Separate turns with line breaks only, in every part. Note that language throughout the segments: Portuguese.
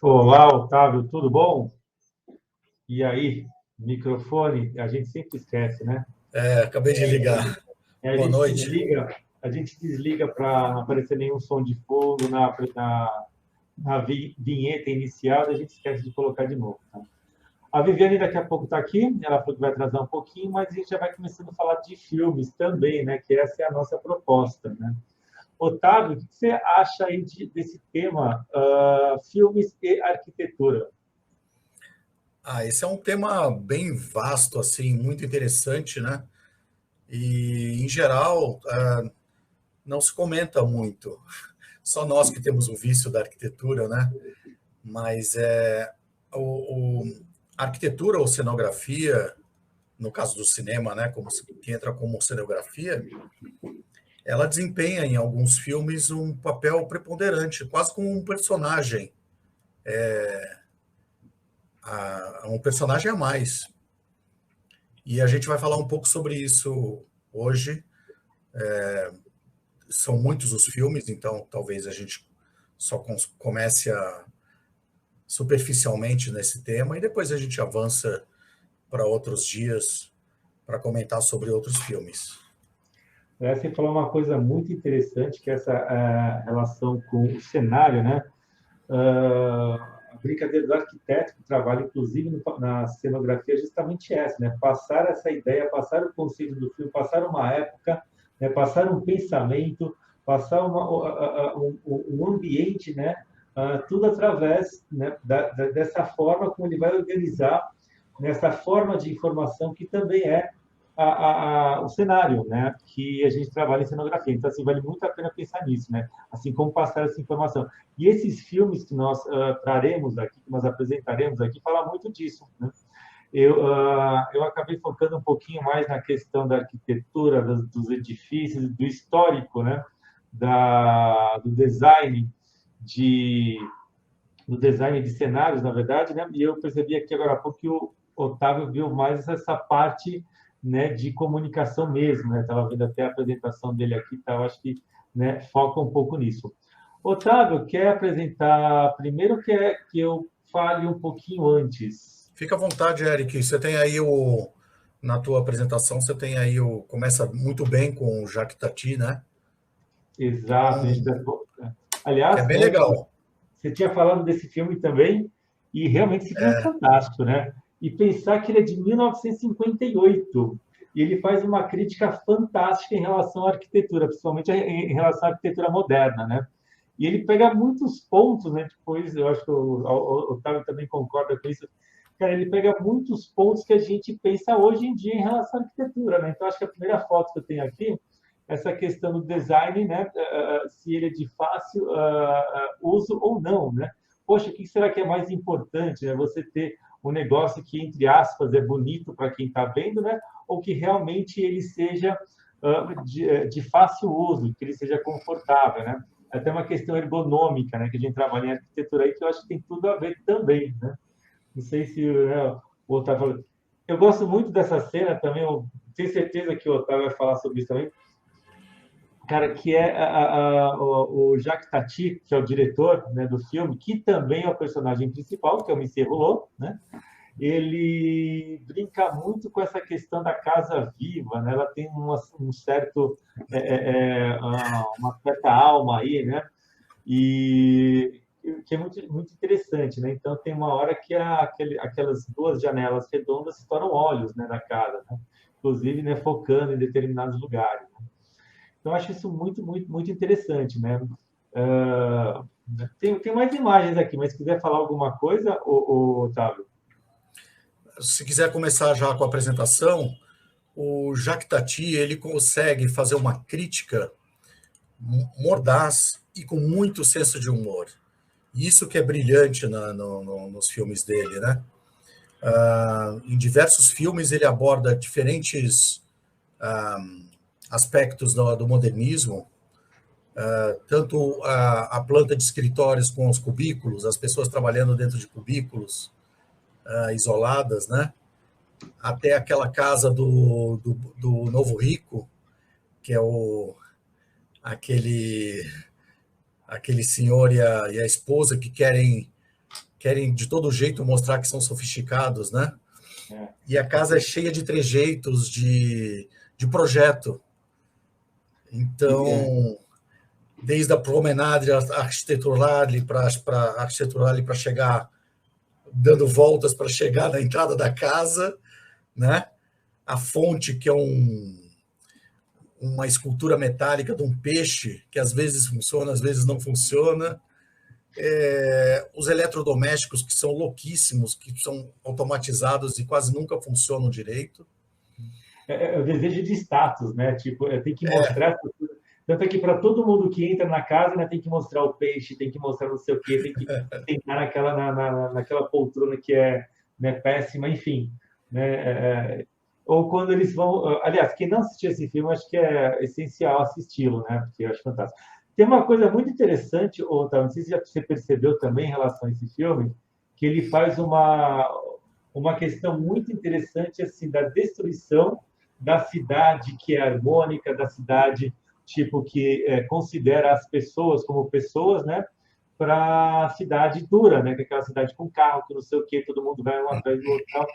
Olá, Otávio, tudo bom? E aí, microfone, a gente sempre esquece, né?
Acabei de ligar.
É,
Boa noite.
a gente desliga para não aparecer nenhum som de fundo na vinheta inicial, a gente esquece de colocar de novo. Tá? A Viviane daqui a pouco está aqui, ela falou que vai atrasar um pouquinho, mas a gente já vai começando a falar de filmes também, né? Que essa é a nossa proposta, né? Otávio, o que você acha aí desse tema, filmes e arquitetura?
Esse é um tema bem vasto, assim, muito interessante, né? E, em geral, não se comenta muito. Só nós que temos o vício da arquitetura, né? Mas a arquitetura ou cenografia, no caso do cinema, né? Que entra como cenografia, ela desempenha em alguns filmes um papel preponderante, quase como um personagem, um personagem a mais. E a gente vai falar um pouco sobre isso hoje. São muitos os filmes, então talvez a gente só comece superficialmente nesse tema e depois a gente avança para outros dias para comentar sobre outros filmes.
Você falou uma coisa muito interessante, que é essa relação com o cenário, né? A brincadeira do arquiteto que trabalha, inclusive, na cenografia é justamente essa, né? Passar essa ideia, passar o conceito do filme, passar uma época, né? Passar um pensamento, passar um ambiente, né? Tudo através, né? Dessa forma como ele vai organizar, nessa forma de informação que também é o cenário, né, que a gente trabalha em cenografia. Então, assim, vale muito a pena pensar nisso, né, assim como passar essa informação. E esses filmes que nós traremos aqui, que nós apresentaremos aqui, falam muito disso, né? Eu acabei focando um pouquinho mais na questão da arquitetura, dos edifícios, do histórico, né, do design do design de cenários, na verdade, né? E eu percebi aqui agora há pouco que o Otávio viu mais essa parte, né, de comunicação mesmo, né? Estava vendo até a apresentação dele aqui, tá? Eu acho que, né, foca um pouco nisso. Otávio, quer apresentar primeiro, quer que eu fale um pouquinho antes?
Fica à vontade, Eric. Você tem aí na tua apresentação, você tem aí começa muito bem com o Jacques Tati, né?
Exato.
Que é
Aliás,
bem
né,
legal.
você tinha falado desse filme também, e realmente esse filme é fantástico, né? E pensar que ele é de 1958, e ele faz uma crítica fantástica em relação à arquitetura, principalmente em relação à arquitetura moderna, né? E ele pega muitos pontos, né? Depois, eu acho que o Otávio também concorda com isso. Cara, ele pega muitos pontos que a gente pensa hoje em dia em relação à arquitetura, né? Então, acho que a primeira foto que eu tenho aqui, essa questão do design, né? Se ele é de fácil uso ou não, né? Poxa, o que será que é mais importante, né? Você ter um negócio que, entre aspas, é bonito para quem está vendo, né? Ou que realmente ele seja de fácil uso, que ele seja confortável, né? Até uma questão ergonômica, né? Que a gente trabalha em arquitetura aí, que eu acho que tem tudo a ver também, né? Não sei se, né, o Otávio falou. Eu gosto muito dessa cena também, eu tenho certeza que o Otávio vai falar sobre isso também, cara, que é o Jacques Tati, que é o diretor, né, do filme, que também é o personagem principal, que é o Monsieur Rouault, né? Ele brinca muito com essa questão da casa viva, né? Ela tem um certo, uma certa alma aí, né? E que é muito, muito interessante, né? Então tem uma hora que aquelas duas janelas redondas se tornam olhos, né, da casa, né? Inclusive, né, focando em determinados lugares. Né? Então, acho isso muito, muito, muito interessante, né? Tem mais imagens aqui, mas se quiser falar alguma coisa, Otávio?
Se quiser começar já com a apresentação, o Jacques Tati, ele consegue fazer uma crítica mordaz e com muito senso de humor. Isso que é brilhante nos filmes dele, né? Em diversos filmes ele aborda diferentes aspectos do modernismo, tanto a planta de escritórios com os cubículos, as pessoas trabalhando dentro de cubículos isoladas, né? Até aquela casa do Novo Rico, que é aquele senhor e a esposa que querem de todo jeito mostrar que são sofisticados, né? E a casa é cheia de trejeitos de projeto. Então, desde a promenade arquitetural para chegar, dando voltas para chegar na entrada da casa, né? A fonte, que é uma escultura metálica de um peixe, que às vezes funciona, às vezes não funciona. Os eletrodomésticos, que são louquíssimos, que são automatizados e quase nunca funcionam direito.
O desejo de status, né? Tipo, tem que mostrar. Tanto é que para todo mundo que entra na casa, né, tem que mostrar o peixe, tem que mostrar não sei o quê, tem que sentar naquela poltrona que é, né, péssima, enfim. Né? Ou quando eles vão. Aliás, quem não assistiu esse filme, acho que é essencial assisti-lo, né? Porque eu acho fantástico. Tem uma coisa muito interessante, Otávio, não sei se você percebeu também em relação a esse filme, que ele faz uma questão muito interessante assim, da destruição da cidade que é harmônica, da cidade tipo que considera as pessoas como pessoas, né? Para a cidade dura, né? Que é aquela cidade com carro, que não sei o quê, todo mundo vai um atrás do outro. Tal.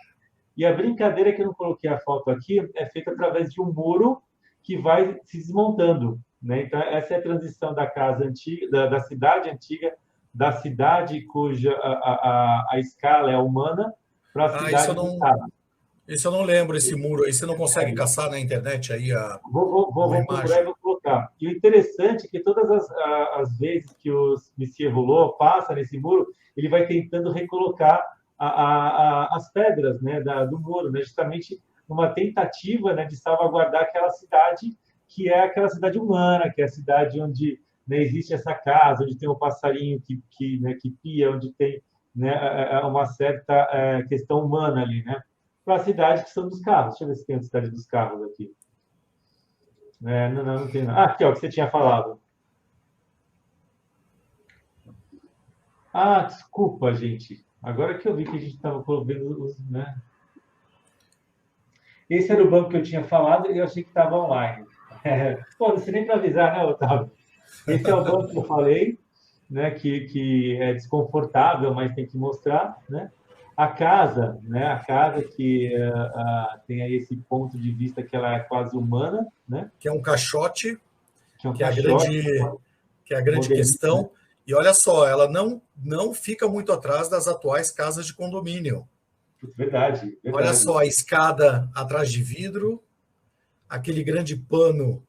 E a brincadeira, que eu não coloquei a foto aqui, é feita através de um muro que vai se desmontando, né? Então, essa é a transição da casa antiga, da cidade antiga, da cidade cuja a escala é humana, para a cidade do Estado.
Isso eu não lembro, esse muro aí. Você não consegue caçar na internet aí
Vou procurar e vou colocar. E o interessante é que todas as vezes que o Monsieur Rouleau passa nesse muro, ele vai tentando recolocar as pedras, né, do muro, né, justamente uma tentativa, né, de salvaguardar aquela cidade que é aquela cidade humana, que é a cidade onde, né, existe essa casa, onde tem um passarinho que pia, onde tem, né, uma certa questão humana ali, né? Para a cidade que são dos carros. Deixa eu ver se tem a cidade dos carros aqui. Não tem nada. Aqui, ó, que você tinha falado. Desculpa, gente. Agora que eu vi que a gente estava vendo os, né? Esse era o banco que eu tinha falado e eu achei que estava online. Pô, não sei nem para avisar, né, Otávio? Esse é o banco que eu falei, né, que é desconfortável, mas tem que mostrar, né? A casa, né? A casa que tem aí esse ponto de vista que ela é quase humana, né?
Que é um caixote,
Que é um
que é
caixote,
a grande questão. Né? E olha só, ela não fica muito atrás das atuais casas de condomínio.
Verdade.
Olha só, a escada atrás de vidro, aquele grande pano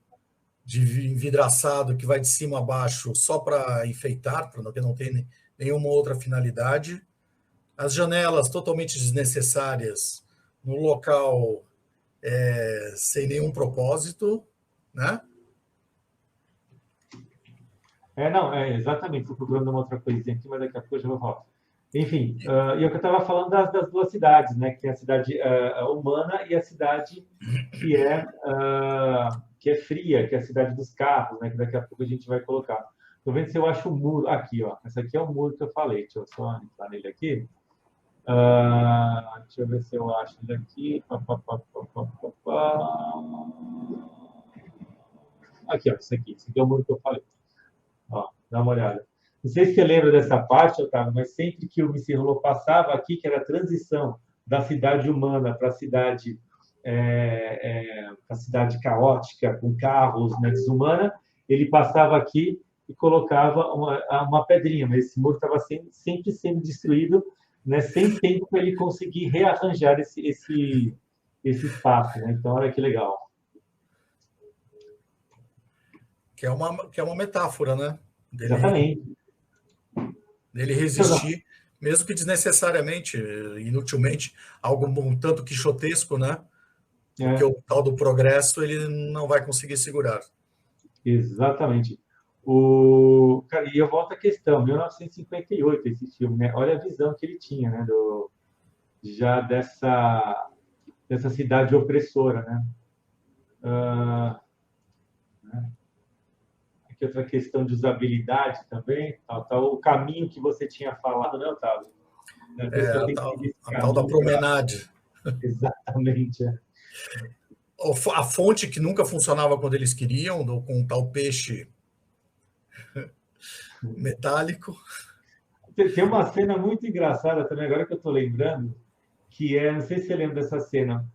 de envidraçado que vai de cima a baixo só para enfeitar, porque não tem nenhuma outra finalidade. As janelas totalmente desnecessárias no local sem nenhum propósito, né?
Exatamente. Estou procurando uma outra coisinha aqui, mas daqui a pouco eu já vou falar. Enfim, e o que eu estava falando das duas cidades, né? Que tem a cidade humana e a cidade que é fria, que é a cidade dos carros, né? Que daqui a pouco a gente vai colocar. Estou vendo se eu acho o muro aqui, ó. Esse aqui é o muro que eu falei. Deixa eu só entrar nele aqui. Deixa eu ver se eu acho ele aqui. Aqui, ó. Esse aqui é o muro que eu falei. Ó, dá uma olhada. Não sei se você lembra dessa parte, Otávio, mas sempre que o Missy Rolou passava aqui, que era a transição da cidade humana para a cidade caótica, com carros, né, desumana, ele passava aqui e colocava uma pedrinha, mas esse muro estava sempre sendo destruído, né, sem tempo para ele conseguir rearranjar esse espaço. Né? Então, olha que legal.
Que é uma metáfora, né?
Exatamente.
Dele resistir, mesmo que desnecessariamente, inutilmente, algo um tanto quixotesco, né? Porque o tal do progresso ele não vai conseguir segurar.
Exatamente. Cara, e eu volto à questão, 1958, esse filme, né? Olha a visão que ele tinha, né? Já dessa cidade opressora, né? que outra questão de usabilidade também, tal, o caminho que você tinha falado, né, Otávio? A pessoa tem que seguir esse
a tal da
caminho
promenade.
Exatamente.
A fonte que nunca funcionava quando eles queriam, com um tal peixe metálico.
Tem uma cena muito engraçada também, agora que eu estou lembrando, que não sei se você lembra dessa cena,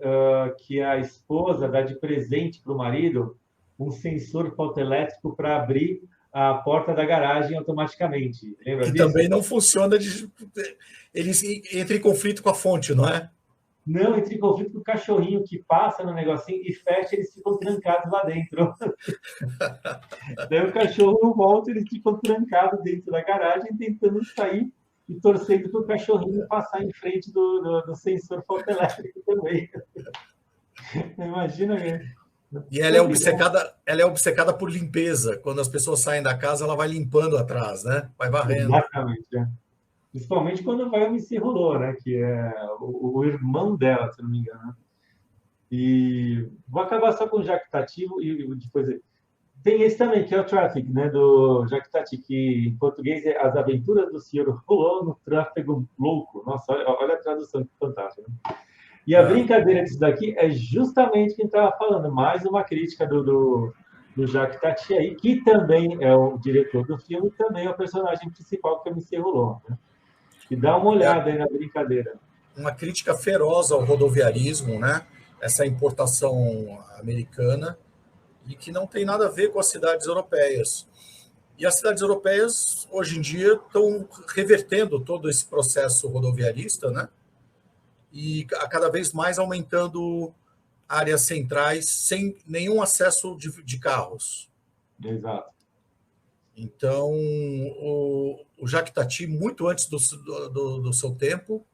que a esposa dá de presente para o marido um sensor fotoelétrico para abrir a porta da garagem automaticamente. Lembra
que
disso?
Também não funciona. Eles entram em conflito com a fonte, não é?
Não, entra em conflito com o cachorrinho que passa no negocinho e fecha, eles ficam trancados lá dentro. Daí o cachorro não volta, eles ficam trancados dentro da garagem, tentando sair e torcendo para o cachorrinho passar em frente do sensor fotoelétrico também. Imagina mesmo.
E ela é obcecada por limpeza. Quando as pessoas saem da casa, ela vai limpando atrás, né? Vai varrendo.
Exatamente. Principalmente quando vai o MC Rolô, né? Que é o irmão dela, se não me engano. E vou acabar só com o Jacques Tati e depois tem esse também, que é o Traffic, né? Do Jacques Tati, que em português é As Aventuras do Senhor Rolô no Tráfego Louco. Nossa, olha a tradução que fantástica. Né? E a brincadeira disso daqui é justamente quem estava falando, mais uma crítica do Jacques Tati aí, que também é o diretor do filme e também é o personagem principal, que é o MC Rolô. Né? E dá uma olhada aí na brincadeira.
Uma crítica feroz ao rodoviarismo, né? Essa importação americana, e que não tem nada a ver com as cidades europeias. E as cidades europeias, hoje em dia, estão revertendo todo esse processo rodoviarista, né? E a cada vez mais aumentando áreas centrais sem nenhum acesso de carros.
Exato.
Então, o Jacques Tati, muito antes do seu tempo,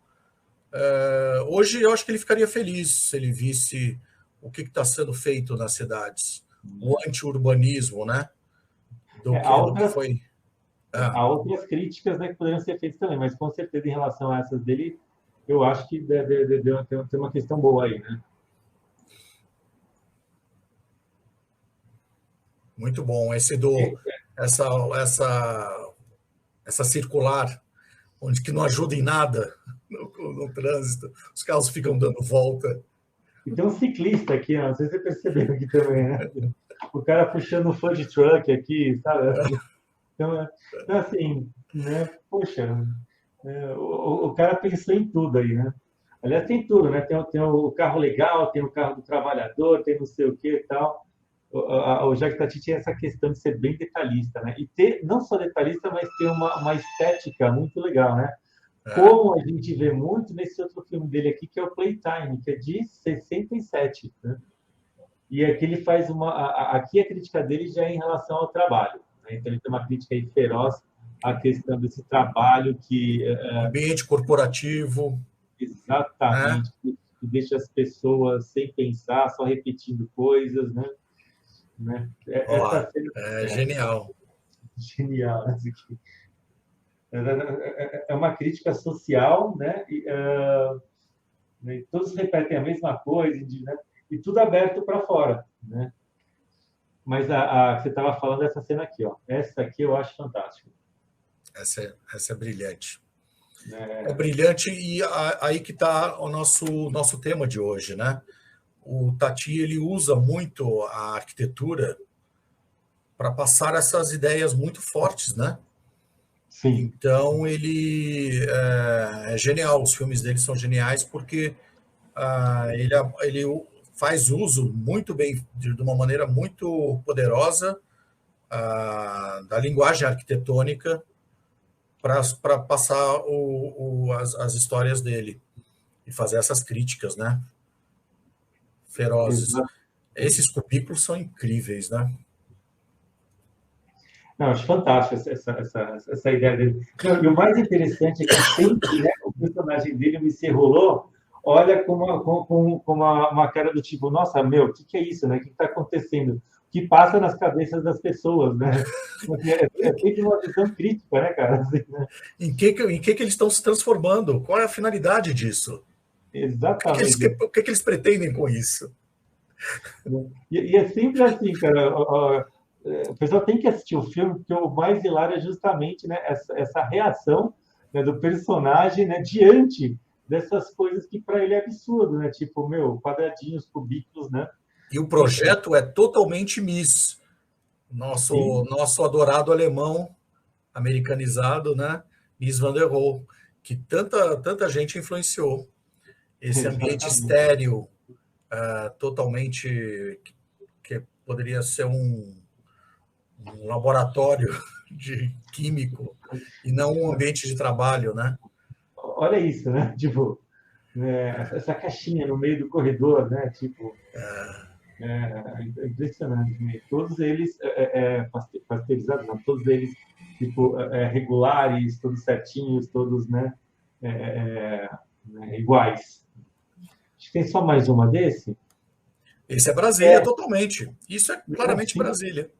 hoje eu acho que ele ficaria feliz se ele visse o que está sendo feito nas cidades. O anti-urbanismo, né? Do que foi.
Há outras críticas, né, que poderiam ser feitas também, mas com certeza em relação a essas dele, eu acho que deve ter uma questão boa aí, né?
Muito bom. Essa circular, onde que não ajuda em nada no trânsito, os carros ficam dando volta.
E tem um ciclista aqui, não sei se você percebeu aqui também, né? O cara puxando o food truck aqui, sabe? Então, assim, né? Poxa, o cara pensou em tudo aí, né? Aliás, tem tudo, né? Tem o carro legal, tem o carro do trabalhador, tem não sei o que e tal. O Jacques Tati tinha essa questão de ser bem detalhista, né? E ter, não só detalhista, mas ter uma estética muito legal, né? Como a gente vê muito nesse outro filme dele aqui, que é o Playtime, que é de 67, né? E aqui ele faz aqui a crítica dele já é em relação ao trabalho, né? Então ele tem uma crítica aí feroz à questão desse trabalho que...
ambiente corporativo.
Exatamente. Né? Que deixa as pessoas sem pensar, só repetindo coisas, né?
Essa cena é genial.
Genial. É uma crítica social, né? Todos repetem a mesma coisa, né? E tudo aberto para fora, né? Mas a que você estava falando dessa cena aqui, ó. Essa aqui eu acho fantástica.
Essa é brilhante. É brilhante, e aí que está o nosso tema de hoje, né? O Tati, ele usa muito a arquitetura para passar essas ideias muito fortes, né?
Sim.
Então, ele é genial. Os filmes dele são geniais porque ele faz uso muito bem, de uma maneira muito poderosa, da linguagem arquitetônica para passar as histórias dele e fazer essas críticas, né? Ferozes. Exato. Esses cubículos são incríveis, né?
Não, acho fantástico essa ideia dele. E o mais interessante é que sempre, né, o personagem dele, o MC Rolô, olha com uma cara do tipo, nossa, meu, o que é isso, né? O que está acontecendo? O que passa nas cabeças das pessoas, né? É sempre uma visão crítica, né, cara? Assim, né?
Em que eles estão se transformando? Qual é a finalidade disso?
Exatamente.
O que eles pretendem com isso?
E é sempre assim, cara. o pessoal tem que assistir o filme, porque o mais hilário é justamente, né, essa reação, né, do personagem, né, diante dessas coisas que para ele é absurdo, né? Tipo, meu, quadradinhos, cubículos, né?
E o projeto é totalmente Miss.
Sim,
Nosso adorado alemão americanizado, né? Miss Van der Rohe, que tanta gente influenciou. Esse ambiente
exatamente.
estéril, totalmente, que poderia ser um laboratório de químico e não um ambiente de trabalho, né?
Olha isso, né? Tipo, né, essa caixinha no meio do corredor, né? Tipo, é impressionante, né? Todos eles pasteurizados, não, todos eles tipo regulares, todos certinhos, todos, né, é, é, iguais. Acho que tem só mais uma desse.
Esse é Brasília
É,
totalmente. Isso é claramente
assim,
Brasília.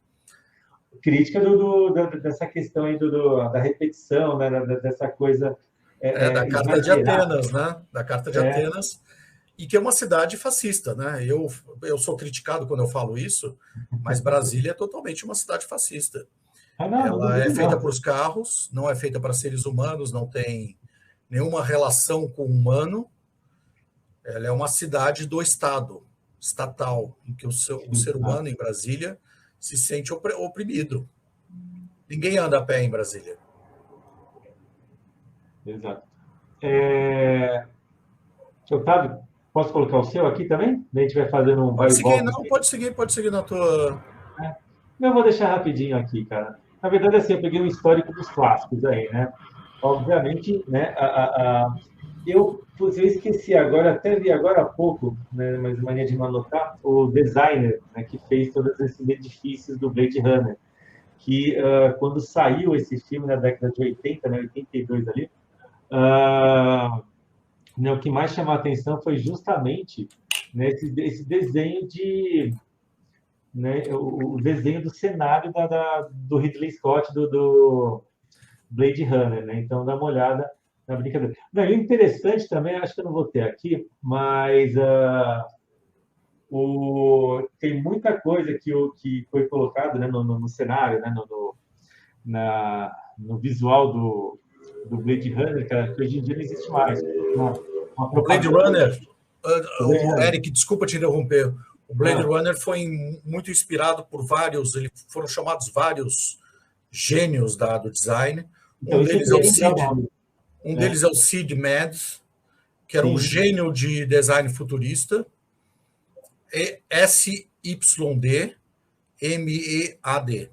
crítica dessa questão aí da repetição, né, dessa coisa
Da Carta de
exagerada.
Atenas, né? Da Carta de
É,
Atenas, e que é uma cidade fascista, né? Eu sou criticado quando eu falo isso, mas Brasília é totalmente uma cidade fascista.
não, não
Ela é
duvido
feita
não.
para os carros, não é feita para seres humanos, não tem nenhuma relação com o humano. Ela é uma cidade do Estado, estatal, em que o ser
Exato,
humano em Brasília se sente oprimido. Ninguém anda a pé em Brasília.
exato. É, Otávio, posso colocar o seu aqui também? A gente vai fazendo um vai
Pode
e
seguir,
volta
não,
aqui.
pode seguir na tua.
Né? Eu vou deixar rapidinho aqui, cara. Na verdade, assim, eu peguei um histórico dos clássicos aí, né? Obviamente, né? Eu esqueci agora, até vi agora há pouco, né? Mas mania de não anotar, o designer, né, que fez todos esses edifícios do Blade Runner. Que quando saiu esse filme na década de 80, né, 82 ali, uh, né, o que mais chamou a atenção foi justamente, né, esse desenho né, o desenho do cenário do Ridley Scott, do Blade Runner, né? Então dá uma olhada na brincadeira. Não, e o interessante também, acho que eu não vou ter aqui, mas tem muita coisa que foi colocado, né, no cenário, né, no visual do Blade Runner, cara, que hoje em dia não existe mais. Uma
O Blade
propaganda
Runner,
do Blade
o
Runner.
Eric, desculpa te interromper. O Blade
Ah,
Runner foi muito inspirado por foram chamados vários gênios do design.
então, isso eu queria lembrar o nome.
Um
É,
deles é o Sid Mead, que era um
sim,
gênio de design futurista, SYD MEAD,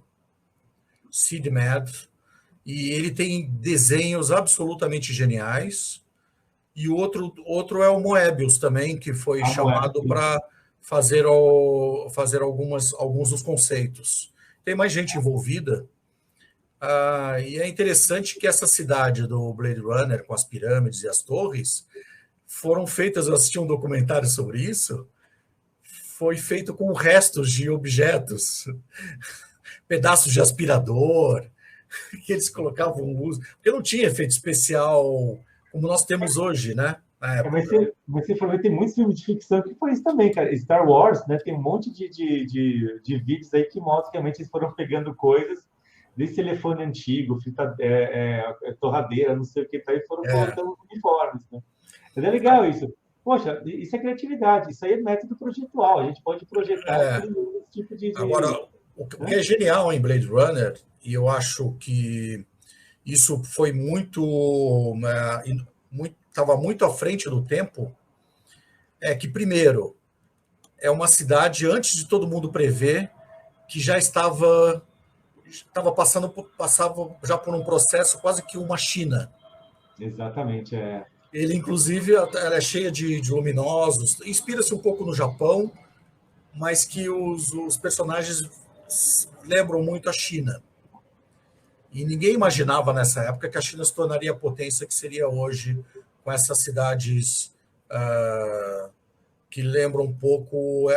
Sid Mead, e ele tem desenhos absolutamente geniais. E outro é o Moebius também, que foi
a moeda,
chamado
sim.
para fazer alguns dos conceitos. Tem mais gente envolvida, e é interessante que essa cidade do Blade Runner, com as pirâmides e as torres, foram feitas, eu assisti um documentário sobre isso, foi feito com restos de objetos, pedaços de aspirador, que eles colocavam luz, porque não tinha efeito especial como nós temos hoje, né? Na época.
Mas você falou que tem muitos filmes de ficção que foi isso também, cara. Star Wars, né? Tem um monte de vídeos aí que mostram que realmente eles foram pegando coisas desse telefone antigo, torradeira, não sei o que, tá, e foram colocando uniformes, né? Mas é legal isso. Poxa, isso é criatividade, isso aí é método projetual. A gente pode projetar esse tipo
Agora, o que
né?
é genial em Blade Runner, e eu acho que isso foi estava muito à frente do tempo, é que, primeiro, é uma cidade, antes de todo mundo prever, que já passava já por um processo quase que uma China.
Exatamente, é.
Ele, inclusive, ela é cheia de luminosos, inspira-se um pouco no Japão, mas que os personagens lembram muito a China. E ninguém imaginava nessa época que a China se tornaria a potência que seria hoje, com essas cidades que lembram um pouco,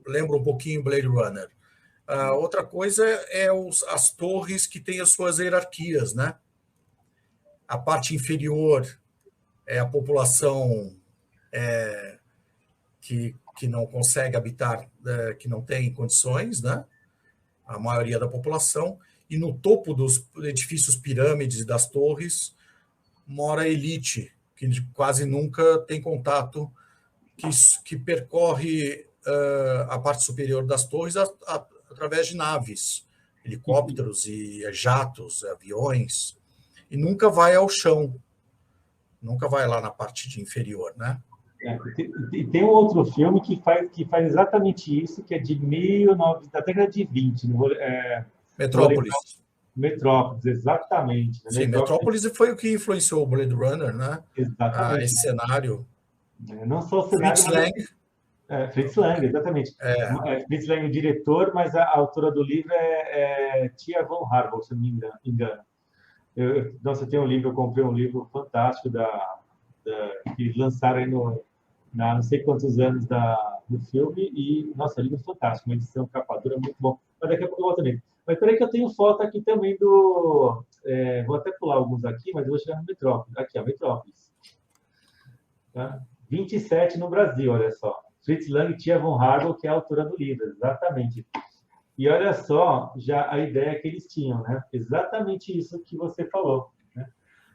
lembram um pouquinho Blade Runner. Outra coisa é as torres que têm as suas hierarquias, né? A parte inferior é a população que não consegue habitar, que não tem condições, né? a maioria da população, e no topo dos edifícios pirâmides e das torres mora a elite, que quase nunca tem contato, que percorre a parte superior das torres através de naves, helicópteros e jatos, aviões, e nunca vai ao chão, nunca vai lá na parte de inferior, né?
E tem um outro filme que faz exatamente isso, que é de 19, da década de 20.
Metrópolis.
Metrópolis, exatamente. Né?
Sim, Metrópolis foi o que influenciou o Blade Runner, né?
Exatamente.
Esse cenário.
Não só o cenário,
Fritz Lang.
Fritz Lang, exatamente. Fritz Lang, o diretor, mas a autora do livro é Tia von Harbou, se não me engano. Eu tenho um livro, eu comprei um livro fantástico que lançaram aí não sei quantos anos do filme, e, nossa, livro fantástico, uma edição capa dura muito bom. Mas daqui a pouco eu volto nele. Mas peraí que eu tenho foto aqui também vou até pular alguns aqui, mas eu vou chegar no Metrópolis. Aqui, ó, Metrópolis. Tá? 27 no Brasil, olha só. Fritz Lang e Tia von Harbou, que é a autora do livro, exatamente. E olha só já a ideia que eles tinham, né? Exatamente isso que você falou. Né?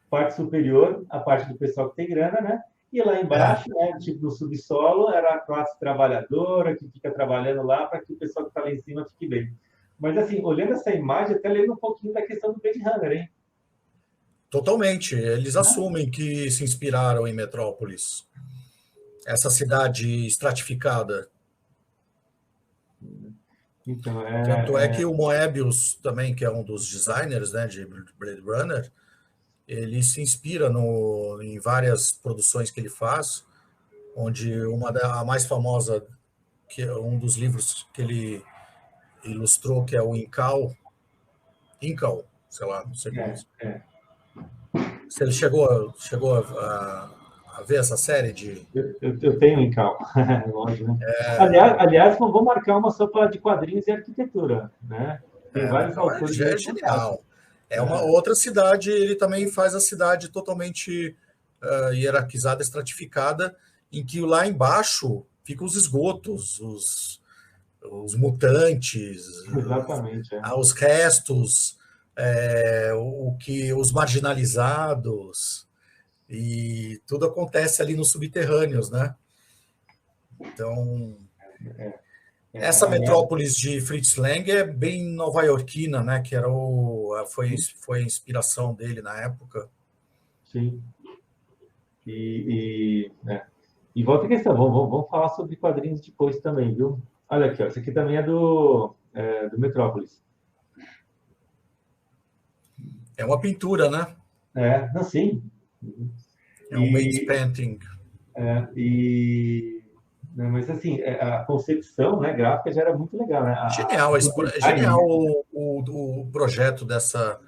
Parte superior, a parte do pessoal que tem grana, né? E lá embaixo, né, tipo no subsolo, era a classe trabalhadora que fica trabalhando lá para que o pessoal que está lá em cima fique bem. Mas, assim, olhando essa imagem, até lembro um pouquinho da questão do Blade Runner, hein?
Totalmente. Eles assumem que se inspiraram em Metrópolis. Essa cidade estratificada.
Então,
Tanto é que o Moebius também, que é um dos designers, né, de Blade Runner, ele se inspira em várias produções que ele faz, onde a mais famosa, que é um dos livros que ele ilustrou, que é o Incal, sei lá, não sei como. Você chegou a ver essa série de...
Eu tenho Incal, lógico, né? Aliás, vamos marcar uma só de quadrinhos e arquitetura, né? Tem vários autores.
É genial. É uma outra cidade, ele também faz a cidade totalmente hierarquizada, estratificada, em que lá embaixo ficam os esgotos, os mutantes,
exatamente,
os restos, os marginalizados, e tudo acontece ali nos subterrâneos, né? Então, essa Metrópolis de Fritz Lang é bem nova-iorquina, né? Que foi a inspiração dele na época.
Sim. E volta a questão, vamos falar sobre quadrinhos depois também, viu? Olha aqui, ó, esse aqui também é do Metrópolis.
É uma pintura, né?
Não, sim.
É um matte painting.
Mas assim, a concepção, né, gráfica já era muito legal, né?
Genial o projeto dessa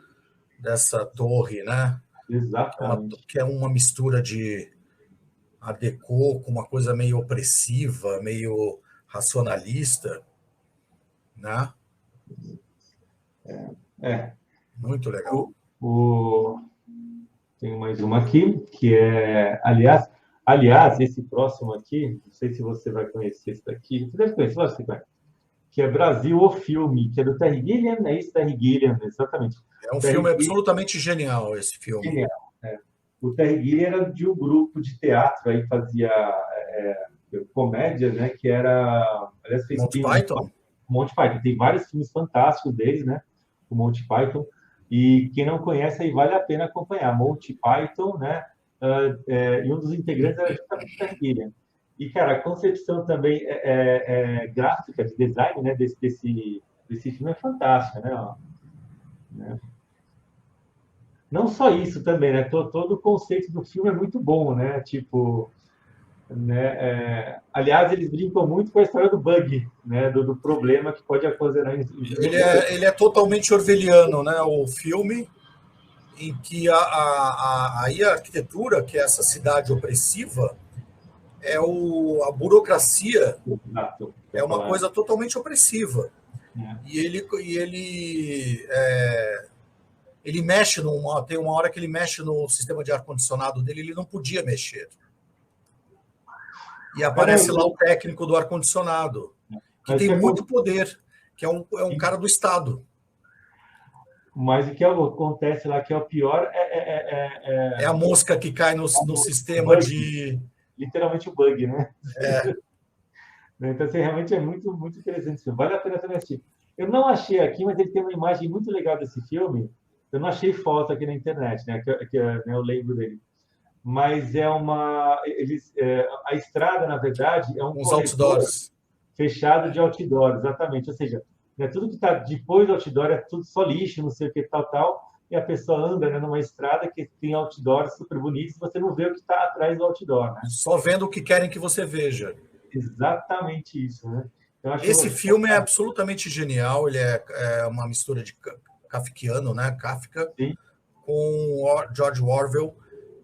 torre, né?
Exatamente.
Que é uma mistura de Art Deco com uma coisa meio opressiva, meio racionalista, né? Muito legal.
Tem mais uma aqui, que é, aliás, esse próximo aqui, não sei se você vai conhecer esse daqui, você deve conhecer, lógico que vai, que é Brasil, o filme, que é do Terry Gilliam, é isso, Terry Gilliam, exatamente.
É um filme absolutamente genial, esse filme.
Genial, O Terry Gilliam era de um grupo de teatro, aí fazia comédia, né, que era... Aliás, fez
Monty Python?
Monty Python, tem vários filmes fantásticos deles, né, o Monty Python, e quem não conhece, aí vale a pena acompanhar. Monty Python, né, e um dos integrantes era justamente o Terry Gilliam. E, cara, a concepção também gráfica, de design, né, desse filme é fantástica, né? Não só isso também, né? Todo o conceito do filme é muito bom, né? Tipo, né? Aliás, eles brincam muito com a história do bug, né? Do problema que pode ocasionar.
Ele é totalmente orwelliano, né? O filme em que a arquitetura, que é essa cidade opressiva, a burocracia.
Exato,
é uma coisa totalmente opressiva. E ele mexe tem uma hora que ele mexe no sistema de ar-condicionado dele, ele não podia mexer. E aparece lá o técnico do ar-condicionado, que tem muito poder, que é um cara do Estado.
Mas o que acontece lá que é o pior
É a mosca que cai no sistema
bug,
de...
literalmente o bug, né?
É,
Então, assim, realmente é muito, muito interessante esse filme. Vale a pena também assistir. Eu não achei aqui, mas ele tem uma imagem muito legal desse filme. Eu não achei foto aqui na internet, né? Né, eu lembro dele. Mas a estrada, na verdade, é um
uns
corredor
outdoors.
fechado de outdoor, exatamente. Ou seja, né, tudo que está depois do outdoor é tudo só lixo, não sei o que, tal, tal. E a pessoa anda, né, numa estrada que tem outdoors super bonitos e você não vê o que está atrás do outdoor, né?
Só vendo o que querem que você veja.
Exatamente isso, né? Eu
Esse
acho
filme é absolutamente genial, ele é uma mistura de kafkiano, né? Kafka,
sim,
com George Orwell,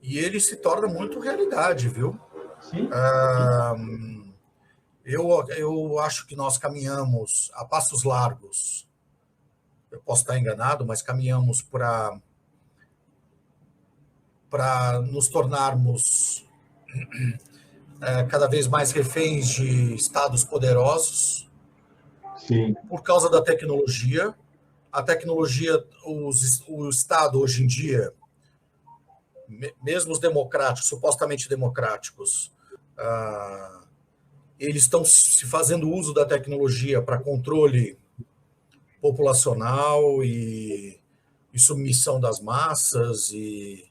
e ele se torna muito realidade, viu?
sim, sim.
Ah, eu acho que nós caminhamos a passos largos, eu posso estar enganado, mas caminhamos para nos tornarmos cada vez mais reféns de estados poderosos
Sim.
por causa da tecnologia. A tecnologia, o Estado hoje em dia, mesmo os democráticos, supostamente democráticos, eles estão se fazendo uso da tecnologia para controle populacional e submissão das massas e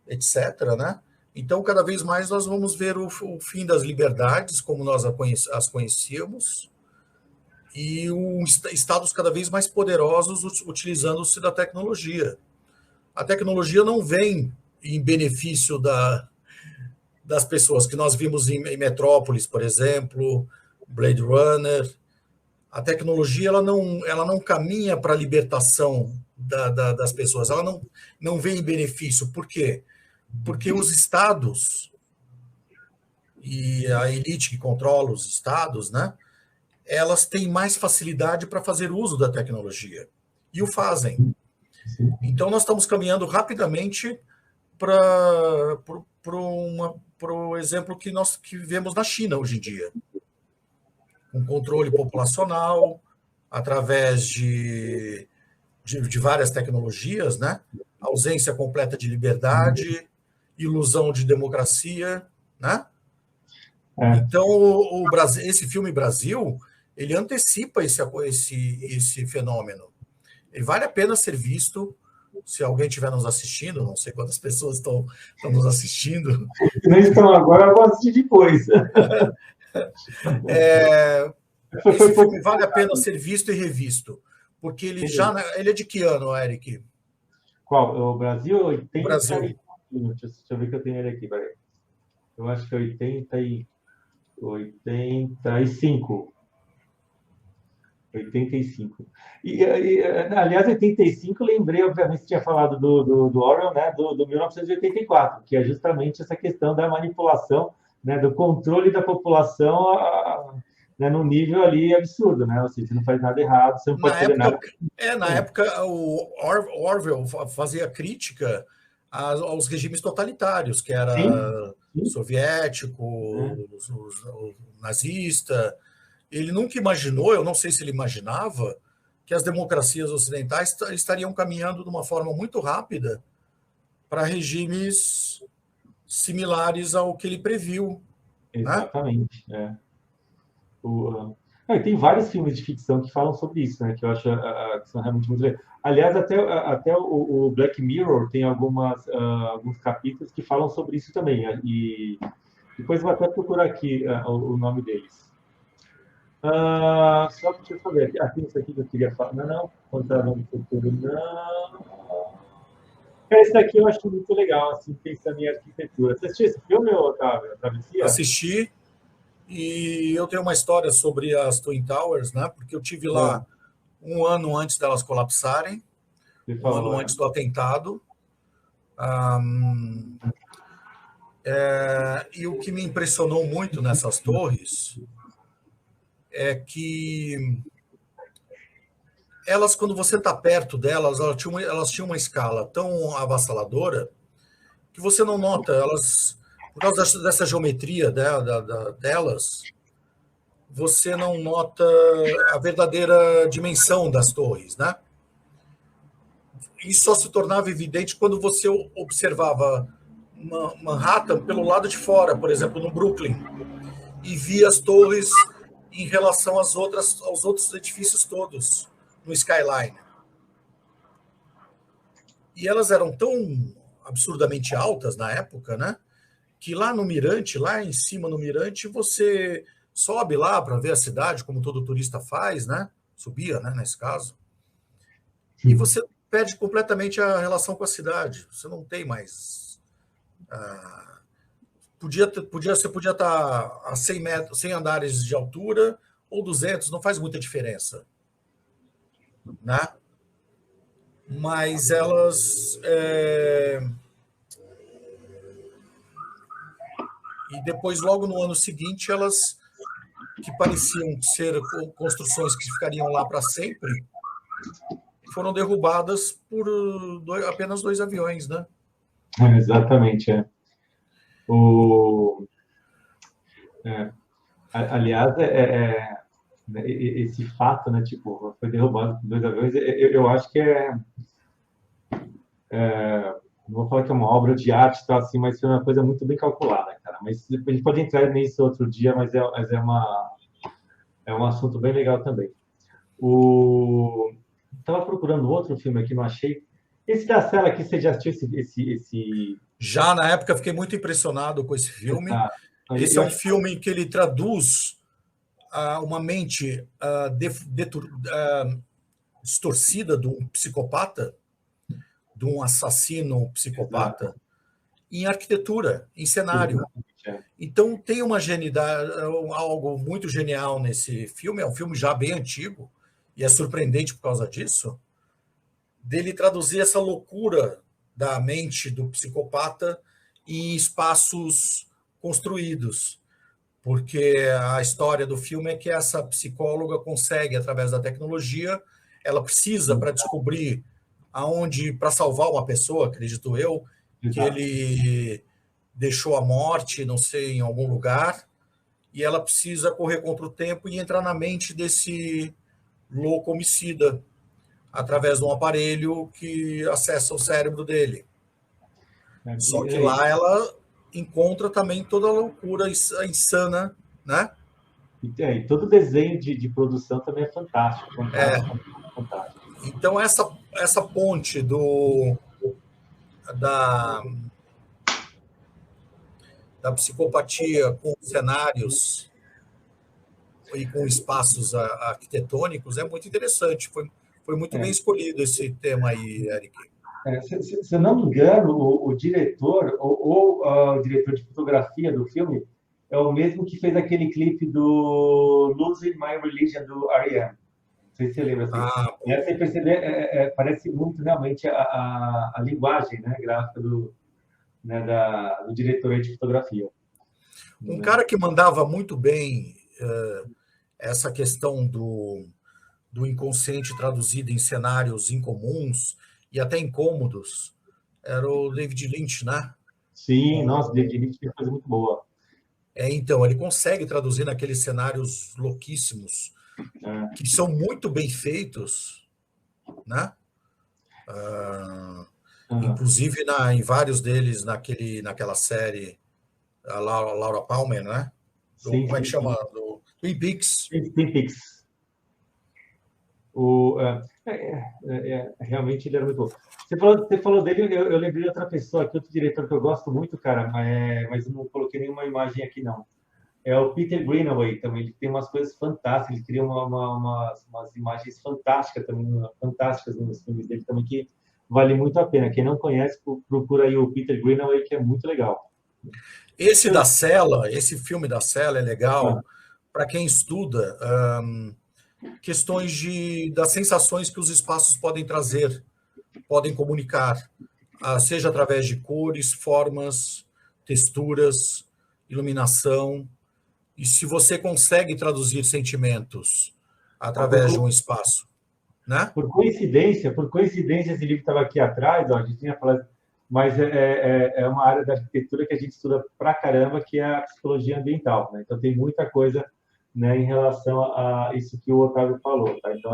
etc., né? Então, cada vez mais nós vamos ver o fim das liberdades, como nós as conhecíamos, e estados cada vez mais poderosos utilizando-se da tecnologia. A tecnologia não vem em benefício das pessoas, que nós vimos em Metrópolis, por exemplo, Blade Runner. A tecnologia ela não caminha para a libertação das pessoas, ela não vem em benefício. Por quê? Porque os estados e a elite que controla os estados, né, elas têm mais facilidade para fazer uso da tecnologia. E o fazem. Então, nós estamos caminhando rapidamente para o exemplo que vemos na China hoje em dia. Com controle populacional, através de várias tecnologias, né? Ausência completa de liberdade, ilusão de democracia, né?
É.
Então, esse filme Brasil, ele antecipa esse fenômeno. E vale a pena ser visto. Se alguém estiver nos assistindo, não sei quantas pessoas estão nos assistindo.
Se não estão agora, eu vou assistir depois.
Esse filme vale a pena ser visto e revisto, porque ele é de que ano, Eric?
Qual? O Brasil? 80
O Brasil.
Deixa eu ver que eu tenho ele aqui. Peraí. Eu acho que é 85. 85. Aliás, 85, lembrei, obviamente, você tinha falado do Orwell, né, do 1984, que é justamente essa questão da manipulação, né, do controle da população né, num nível ali absurdo, né? Ou seja, você não faz nada errado, você não pode fazer nada.
Na época, o Orwell fazia crítica aos regimes totalitários, que era
sim.
soviético, o nazista. Ele nunca imaginou, eu não sei se ele imaginava, que as democracias ocidentais estariam caminhando de uma forma muito rápida para regimes similares ao que ele previu.
Exatamente. Né? Tem vários filmes de ficção que falam sobre isso, né? Que eu acho que são realmente muito legais. Aliás, até o Black Mirror tem alguns capítulos que falam sobre isso também. E depois vou até procurar aqui o nome deles. Só deixa eu saber. Tem isso aqui que eu queria falar. Não. Contador do futuro, não. Esse daqui eu acho muito legal, assim, pensando em arquitetura. Você assistiu esse filme, Otávio? Travessia?
Assisti. E eu tenho uma história sobre as Twin Towers, né? Porque eu tive lá um ano antes delas colapsarem, um ano antes do atentado. E o que me impressionou muito nessas torres é que elas, quando você está perto delas, elas tinham uma escala tão avassaladora que você não nota. Elas, por causa dessa geometria delas, você não nota a verdadeira dimensão das torres, né? Isso só se tornava evidente quando você observava Manhattan pelo lado de fora, por exemplo, no Brooklyn, e via as torres em relação aos outros edifícios todos no skyline. E elas eram tão absurdamente altas na época, né? Que lá no Mirante, lá em cima no Mirante, você sobe lá para ver a cidade, como todo turista faz, né? Subia, né, nesse caso. E você perde completamente a relação com a cidade. Você não tem mais... você podia estar a 100 metros, 100 andares de altura ou 200, não faz muita diferença, né? Mas elas... E depois, logo no ano seguinte, elas, que pareciam ser construções que ficariam lá para sempre, foram derrubadas por apenas 2 aviões, né?
Exatamente, aliás, esse fato, né, tipo, foi derrubado por 2 aviões, eu acho que não vou falar que é uma obra de arte, tá, assim, mas foi uma coisa muito bem calculada, cara. Mas a gente pode entrar nisso outro dia, mas é um assunto bem legal também. Estava procurando outro filme aqui, não achei. Esse da Cela aqui, você já assistiu esse...
Já na época fiquei muito impressionado com esse filme. Esse é um filme que ele traduz uma mente distorcida de um psicopata, de um assassino psicopata, em arquitetura, em cenário. Então tem uma genialidade, algo muito genial nesse filme. É um filme já bem antigo e é surpreendente por causa disso, dele traduzir essa loucura da mente do psicopata em espaços construídos, porque a história do filme é que essa psicóloga consegue, através da tecnologia, ela precisa, para descobrir aonde, para salvar uma pessoa, acredito eu, que ele deixou a morte, não sei, em algum lugar, e ela precisa correr contra o tempo e entrar na mente desse louco homicida, através de um aparelho que acessa o cérebro dele. Só que lá ela encontra também toda a loucura insana, né?
E todo desenho de produção também é fantástico. Fantástico.
Então, essa ponte da psicopatia com cenários e com espaços arquitetônicos é muito interessante. Foi muito bem escolhido esse tema aí, Eric.
Se eu não me engano, o diretor, ou o diretor de fotografia do filme, é o mesmo que fez aquele clipe do Losing My Religion, do R.E.M. Não sei se você lembra. Assim. Você perceber, parece muito realmente a linguagem, né, gráfica do diretor de fotografia.
Um cara que mandava muito bem essa questão do inconsciente traduzido em cenários incomuns e até incômodos era o David Lynch, né?
Sim, nossa, David Lynch fez coisa muito boa.
Então, ele consegue traduzir naqueles cenários louquíssimos, que são muito bem feitos, né? Inclusive em vários deles naquela série a Laura Palmer, né? Como é que chama? Do Twin Peaks.
Twin Peaks. Realmente ele era muito bom. Você falou dele, eu lembrei de outra pessoa aqui, outro diretor que eu gosto muito, cara, mas não coloquei nenhuma imagem aqui, não. É o Peter Greenaway também, ele tem umas coisas fantásticas, ele cria umas imagens fantásticas nos filmes dele também, que vale muito a pena. Quem não conhece, procura aí o Peter Greenaway, que é muito legal.
Esse da Cela, esse filme da Cela é legal para quem estuda questões das sensações que os espaços podem trazer, podem comunicar, seja através de cores, formas, texturas, iluminação. E se você consegue traduzir sentimentos através de um espaço, né?
Por coincidência, esse livro estava aqui atrás, ó, a gente tinha falado, mas é uma área da arquitetura que a gente estuda pra caramba, que é a psicologia ambiental, né? Então tem muita coisa né, em relação a isso que o Otávio falou, tá? Então,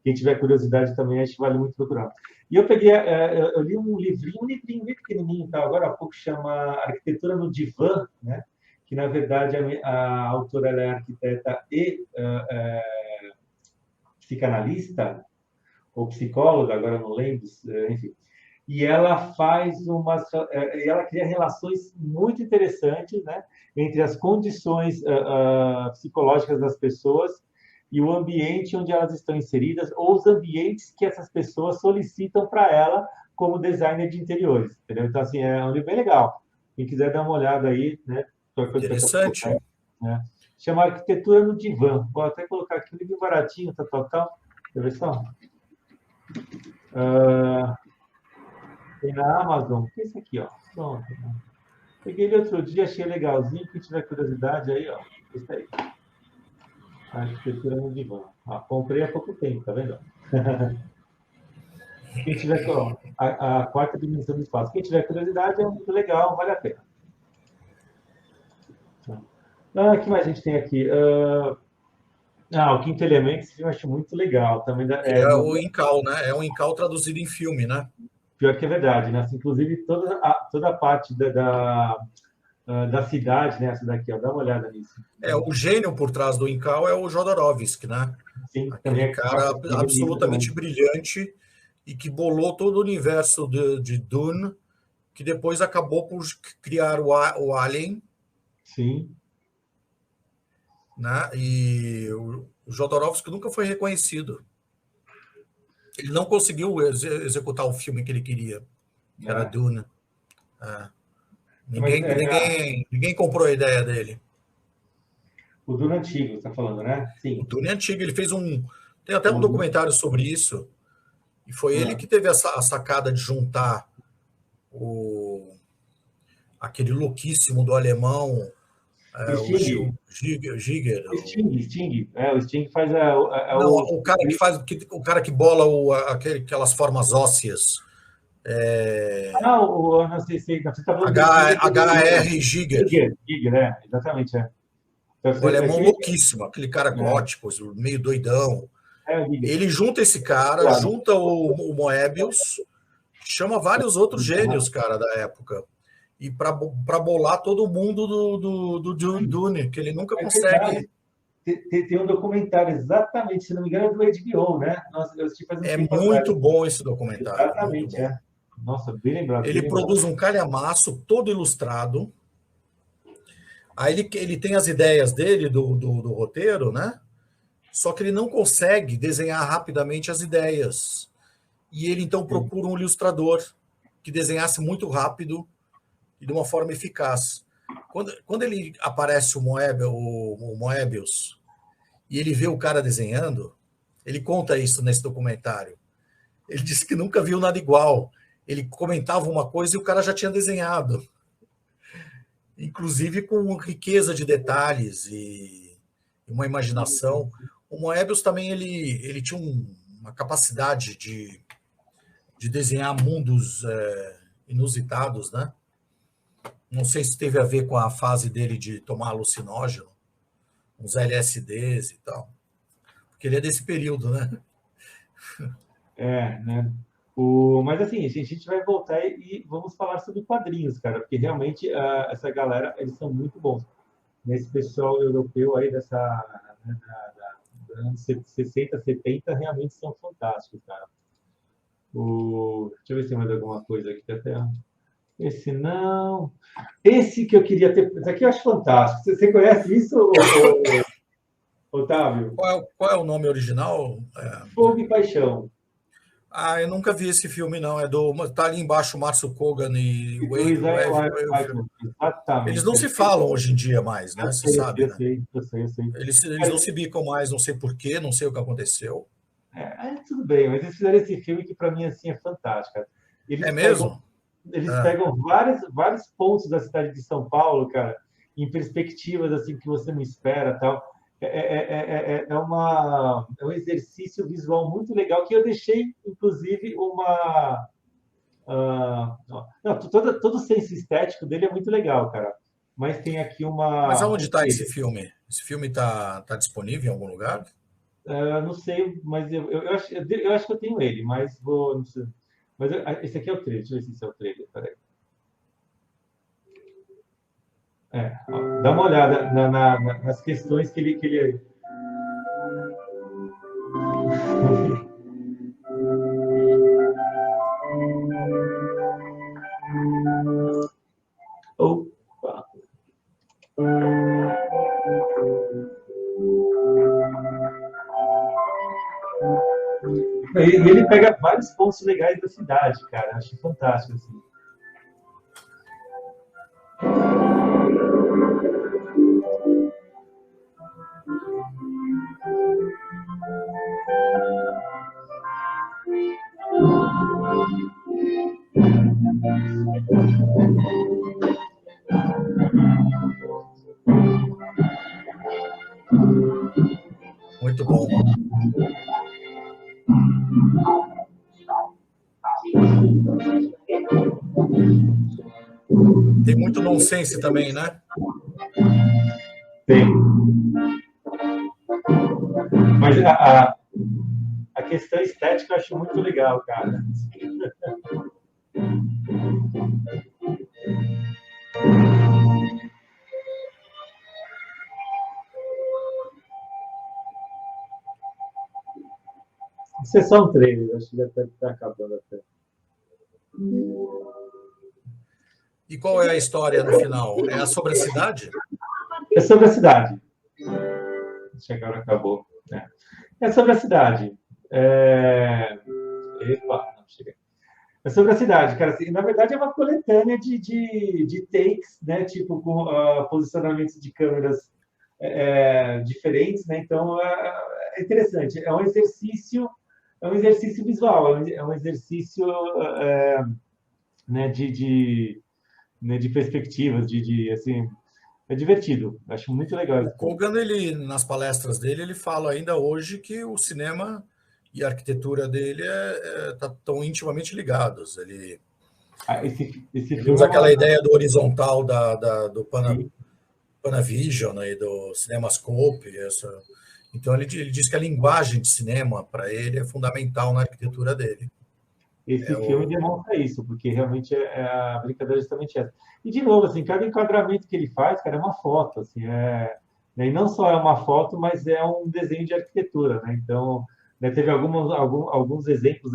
quem tiver curiosidade também, acho que vale muito procurar. E eu peguei, eu li um livrinho bem pequenininho, tá? Agora há pouco, chama Arquitetura no Divã, né? Que, na verdade, a autora ela é arquiteta e psicanalista, ou psicóloga, agora eu não lembro, enfim. E ela ela cria relações muito interessantes, né, entre as condições psicológicas das pessoas e o ambiente onde elas estão inseridas, ou os ambientes que essas pessoas solicitam para ela como designer de interiores, entendeu? Então, assim, é um livro bem legal. Quem quiser dar uma olhada aí, né, qualquer coisa que eu colocar,
Interessante.
né? Chama Arquitetura no Divã. Vou até colocar aqui um livro baratinho, tal. Deixa eu ver só. Tem na Amazon. Que é esse aqui, ó. Pronto. Peguei ele outro dia, achei legalzinho. Quem tiver curiosidade aí, ó. Esse aí. Arquitetura no Divã. Comprei há pouco tempo, tá vendo? Quem tiver, ó, a quarta dimensão do espaço. Quem tiver curiosidade, é muito legal, vale a pena. O que mais a gente tem aqui? O Quinto Elemento, esse filme eu acho muito legal. Também
Que é o Incal, né? É um Incal traduzido em filme, né?
Pior que é verdade, né? Assim, inclusive, toda a parte da cidade, né? Essa daqui, ó, dá uma olhada nisso.
O gênio por trás do Incal é o Jodorowsky, né?
Sim, também
Aquele cara absolutamente brilhante e que bolou todo o universo de Dune, que depois acabou por criar o Alien.
Sim.
Né? E o Jodorowsky nunca foi reconhecido. Ele não conseguiu executar o filme que ele queria, que era Dune. Ninguém comprou a ideia dele.
O Dune antigo, você está falando, né? Sim.
O Dune antigo, ele fez tem até um documentário sobre isso, e foi ele que teve a sacada de juntar aquele louquíssimo do alemão, o Giger.
Sting. O Sting faz
o cara que faz, o cara que bola aquelas formas ósseas.
Não sei, você está falando
H.R. Giger.
Giger, exatamente.
O alemão louquíssimo, aquele cara gótico, meio doidão. Ele junta esse cara, junta o Moebius, chama vários outros gênios, cara, da época. E para bolar todo mundo do Dune, que ele nunca consegue.
Tem um documentário, exatamente, se não me engano, é do HBO, né?
Eu assisti faz um tempo muito bom esse documentário.
Exatamente, Nossa, bem lembrado.
Ele produz um calhamaço todo ilustrado. Aí ele tem as ideias dele do roteiro, né? Só que ele não consegue desenhar rapidamente as ideias. E ele, então, procura um ilustrador que desenhasse muito rápido e de uma forma eficaz. Quando ele aparece o Moebius e ele vê o cara desenhando, ele conta isso nesse documentário. Ele disse que nunca viu nada igual. Ele comentava uma coisa e o cara já tinha desenhado. Inclusive com riqueza de detalhes e uma imaginação. O Moebius também ele tinha uma capacidade de desenhar mundos inusitados, né? Não sei se teve a ver com a fase dele de tomar alucinógeno, uns LSDs e tal. Porque ele é desse período, né?
Né? Mas assim, a gente vai voltar e vamos falar sobre quadrinhos, cara, porque realmente essa galera, eles são muito bons. Nesse pessoal europeu aí dos anos 60, 70, realmente são fantásticos, cara. Deixa eu ver se tem mais alguma coisa aqui até. Esse não. Esse que eu queria ter. Esse aqui eu acho fantástico. Você conhece isso, Otávio?
Qual é o nome original?
Fogo e Paixão.
Eu nunca vi esse filme, não. Tá ali embaixo o Márcio Kogan e o
Exatamente.
Eles não se falam hoje em dia mais, né? Você sabe, né?
Eu sei.
Eles não se bicam mais, não sei porquê, não sei o que aconteceu.
Tudo bem, mas eles fizeram esse filme que para mim assim, é fantástico.
É mesmo?
Eles pegam vários pontos da cidade de São Paulo, cara, em perspectivas assim que você não espera, tal. É um exercício visual muito legal que eu deixei, inclusive, todo o senso estético dele é muito legal, cara. Mas tem aqui uma.
Mas aonde está esse filme? Esse filme tá disponível em algum lugar?
Não sei, mas eu acho que eu tenho ele, mas vou. Não sei. Mas esse aqui é o trailer, deixa eu ver se esse é o trailer. Peraí. Ó, dá uma olhada nas questões que ele. Opa. Ele pega vários pontos legais da cidade, cara. Acho fantástico, assim.
Muito bom. Tem muito nonsense também, né?
Tem. Mas a questão estética eu acho muito legal, cara. Isso é só um trailer, acho que já está acabando até.
E qual é a história no final? É sobre a cidade?
É sobre a cidade. Acho que agora acabou. É sobre a cidade. Epa, não cheguei. É sobre a cidade, cara. Assim, na verdade, é uma coletânea de takes, né? Tipo, com posicionamentos de câmeras diferentes, né? Então, é interessante. É um exercício visual, é um exercício né, né, de perspectivas, assim, é divertido. Acho muito legal
O
esse filme.
Kogan, ele, nas palestras dele, ele fala ainda hoje que o cinema e a arquitetura dele tão intimamente ligados. Ele,
Esse
ele
filme
usa
é uma.
aquela ideia do horizontal do
Sim,
Panavision, né, e do CinemaScope. Então, ele diz que a linguagem de cinema, para ele, é fundamental na arquitetura dele.
esse
É
filme
o,
demonstra isso, porque realmente a brincadeira é justamente essa. E, de novo, assim, cada enquadramento que ele faz, cara, é uma foto, assim, né, e não só é uma foto, mas é um desenho de arquitetura, né? Então, né, teve alguns exemplos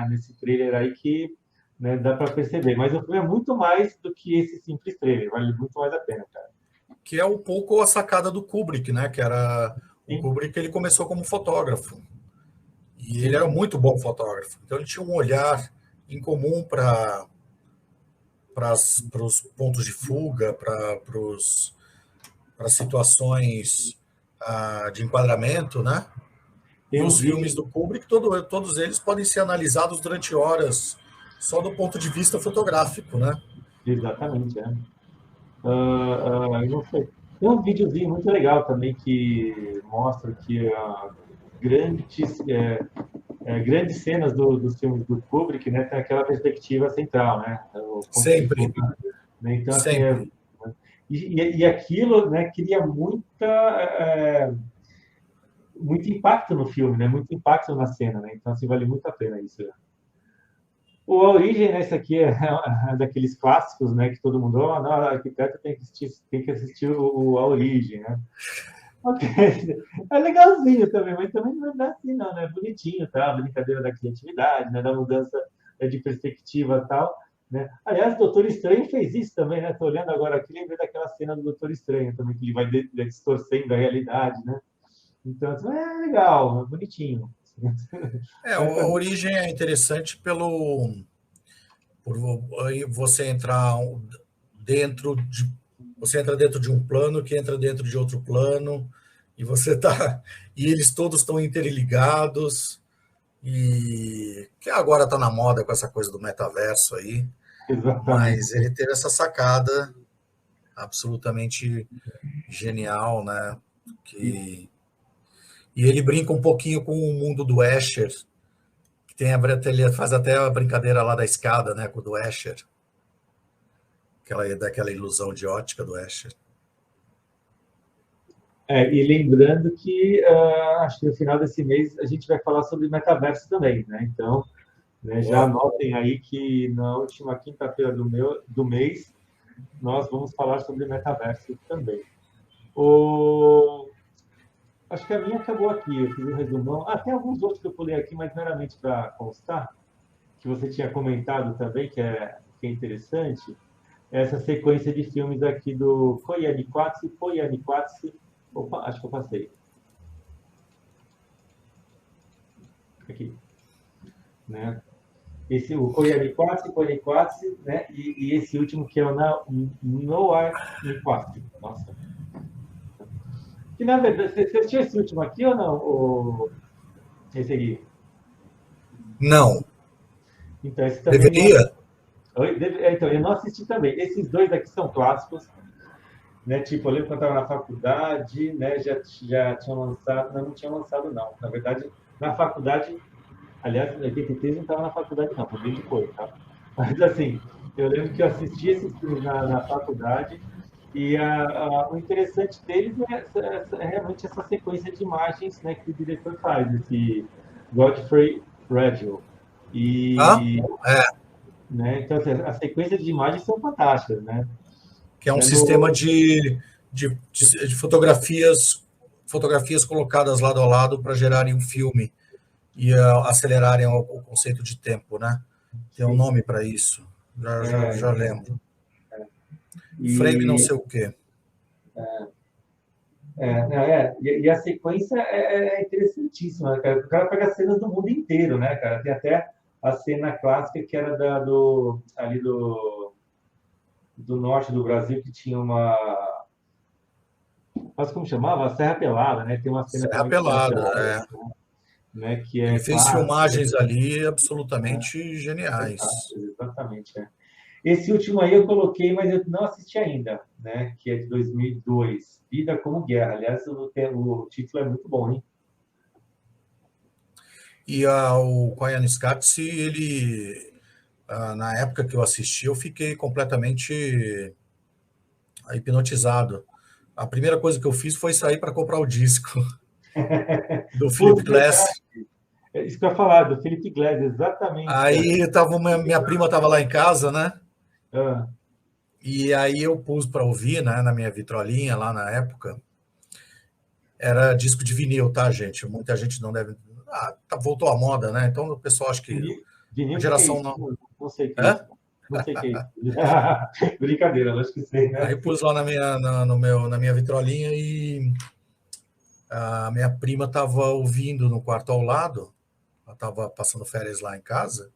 nesse trailer aí que né, dá para perceber. Mas o filme é muito mais do que esse simples trailer, vale muito mais a pena, cara.
que é um pouco a sacada do Kubrick, né? Que era o
Sim,
Kubrick, ele começou como fotógrafo. E ele era
sim,
muito bom fotógrafo. Então, ele tinha um olhar em comum para os pontos de fuga, para as situações de enquadramento, né?
tem
E
um
os filmes
vídeo,
do Kubrick, todos eles podem ser analisados durante horas, só do ponto de vista fotográfico, né?
exatamente, eu não sei. Tem um videozinho muito legal também que mostra que grandes, grandes cenas dos filmes do Kubrick, né, tem aquela perspectiva central, né, o ponto de
Sempre,
fuga, né, então assim
sempre.
e aquilo, né, cria muito impacto no filme, né, muito impacto na cena, né, então assim vale muito a pena isso. O A Origem, né, esse aqui é daqueles clássicos, né, que todo mundo, não, arquiteto tem que assistir A Origem, né. Ok. É legalzinho também, mas também não é assim, não, né? É bonitinho, tá? A brincadeira da criatividade, né? Da mudança de perspectiva e tal, né? Aliás, o Doutor Estranho fez isso também, né? Tô olhando agora aqui, lembrei daquela cena do Doutor Estranho também, que ele vai distorcendo a realidade, né? Então, assim, é legal, é bonitinho.
A origem é interessante por você entrar dentro de você entra dentro de um plano que entra dentro de outro plano e e eles todos estão interligados e que agora está na moda com essa coisa do metaverso aí, mas
Exatamente.
ele teve essa sacada absolutamente genial, né? Que e ele brinca um pouquinho com o mundo do Escher, que ele faz até a brincadeira lá da escada, né, com o do Escher, daquela ilusão de ótica do Escher.
E lembrando que acho que no final desse mês a gente vai falar sobre metaverso também, né? Então, né, já
Boa.
anotem aí que na última quinta-feira do mês nós vamos falar sobre metaverso também. O... Acho que a minha acabou aqui, eu fiz um resumão. Tem alguns outros que eu pulei aqui, mas meramente para constar, que você tinha comentado também, que é interessante, essa sequência de filmes aqui do Koyaanisqatsi. Opa, acho que eu passei. Aqui. Né? O Koyaanisqatsi, né? E esse último que é o Noah-Niqatsi. Nossa. Que na verdade, você assistiu esse último aqui ou não? Esse aqui?
Não.
Então, esse também
Deveria?
Então, eu não assisti também. Esses dois aqui são clássicos, né? Tipo, eu lembro quando eu estava na faculdade, né? Já tinham lançado, não tinham lançado não. Na verdade, na faculdade, aliás, em 83 não estava na faculdade não, foi bem depois, tá? Mas assim, eu lembro que eu assisti esses filmes na faculdade e o interessante deles é realmente essa sequência de imagens, né, que o diretor faz, esse Godfrey Reggio.
Ah,
E,
é.
né, então, assim, as sequências de imagens são fantásticas, né?
Que é um
É
sistema
no,
de fotografias colocadas lado a lado para gerarem um filme e acelerarem o conceito de tempo, né? Tem um
sim,
nome para isso. Já
é,
lembro. Frame não
e,
sei o quê.
e a sequência é interessantíssima, né, cara? O cara pega cenas do mundo inteiro, né, cara? Tem até a cena clássica que era ali do norte do Brasil, que tinha mas como chamava? A Serra Pelada, né? Tem uma cena
Serra
também de Serra
Pelada,
Pelada,
é.
né? Que
Ele
é
fez
clássica,
filmagens ali
né?
absolutamente geniais.
Exatamente, é. Esse último aí eu coloquei, mas eu não assisti ainda, né? Que é de 2002, Vida como Guerra. Aliás, o título é muito bom, hein?
E o Koyaanisqatsi, ele, na época que eu assisti, eu fiquei completamente hipnotizado. A primeira coisa que eu fiz foi sair para comprar o disco do Philip
Putz,
Glass.
é isso que eu ia falar, do Felipe Glass, exatamente, cara.
Aí minha prima estava lá em casa, né?
Ah,
E aí eu pus para ouvir, né, na minha vitrolinha lá na época. Era disco de vinil, tá, gente? Muita gente não deve. Voltou à moda, né? Então o pessoal acha que a
vinil, o que é
geração
isso?
não.
Não sei o que é
Hã?
isso. Não sei o que é isso. Brincadeira, acho que sei, né?
Aí pus lá na minha vitrolinha e a minha prima estava ouvindo no quarto ao lado. Ela estava passando férias lá em casa.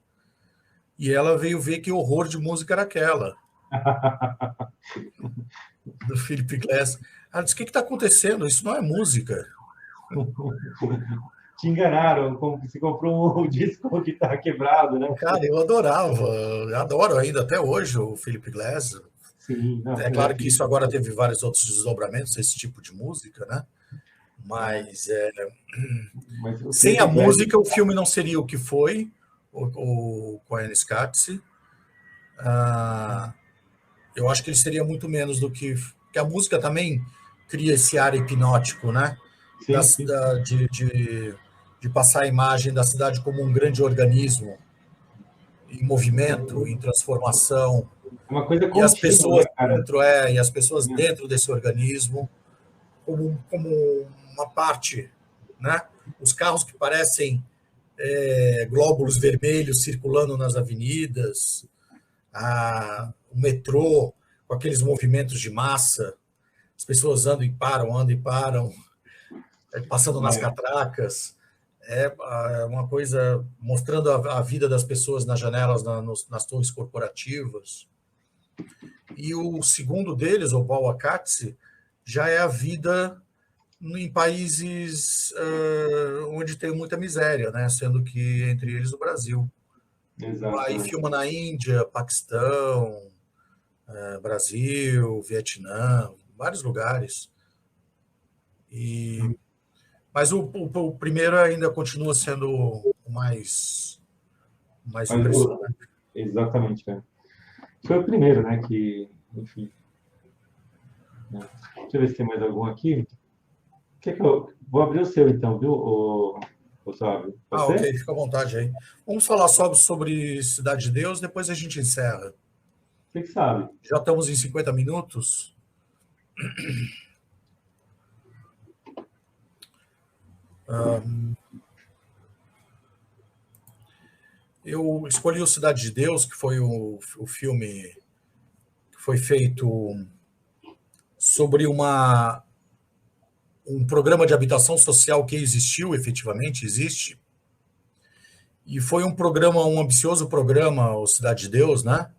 E ela veio ver que horror de música era aquela, do Philip Glass. Ela disse: o que está acontecendo? Isso não é música.
Te enganaram, como que você comprou um disco que tá quebrado, né?
Cara, eu adorava, eu adoro ainda até hoje o Philip Glass.
Sim, não,
É claro que isso
Felipe,
agora teve vários outros desdobramentos, esse tipo de música, né?
é,
Mas
mas o
sem a
Felipe Glass,
música, o filme não seria o que foi, o Koyaanisqatsi. Eu acho que ele seria muito menos do que. Porque a música também cria esse ar hipnótico, né?
sim, sim,
De passar a imagem da cidade como um grande organismo em movimento, em transformação,
é uma coisa
e as
contínua, né,
pessoas
cara?
e as pessoas dentro desse organismo como uma parte, né? Os carros que parecem glóbulos vermelhos circulando nas avenidas, o metrô com aqueles movimentos de massa, as pessoas andam e param, passando nas
É,
catracas. Uma coisa mostrando a vida das pessoas nas janelas, nas torres corporativas. E o segundo deles, o Bauakatsi, já é a vida em países onde tem muita miséria, né? Sendo que entre eles o Brasil.
exato.
Aí filma na Índia, Paquistão, Brasil, Vietnã, vários lugares. Mas o primeiro ainda continua sendo o mais
Mas,
impressionante.
exatamente, cara. Foi o primeiro, né, que, enfim, né? Deixa eu ver se tem mais algum aqui. Quer que eu vou abrir o seu então, viu, o Sábio? Pode
Ah, ok,
ser?
fica à vontade aí. Vamos falar só sobre Cidade de Deus, depois a gente encerra.
Você que sabe.
Já estamos em 50 minutos. Eu escolhi o Cidade de Deus, que foi o filme que foi feito sobre um programa de habitação social que existiu, efetivamente existe, e foi um programa, um ambicioso programa, o Cidade de Deus, né?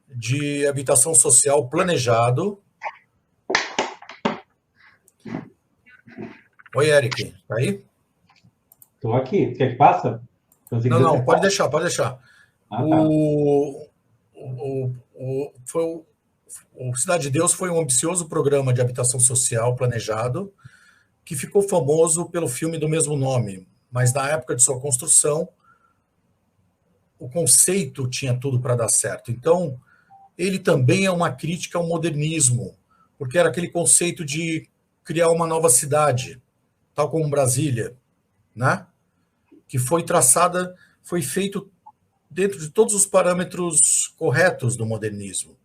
De habitação social planejado. Oi, Eric, tá aí?
Estou aqui. Quer que passa? Então, se
Não,
quiser,
não,
você
pode
fala.
deixar, pode deixar.
Ah, tá.
O, foi o Cidade de Deus foi um ambicioso programa de habitação social planejado que ficou famoso pelo filme do mesmo nome, mas na época de sua construção, o conceito tinha tudo para dar certo. Então, ele também é uma crítica ao modernismo, porque era aquele conceito de criar uma nova cidade, tal como Brasília, né? Que foi traçada, foi feito dentro de todos os parâmetros corretos do modernismo.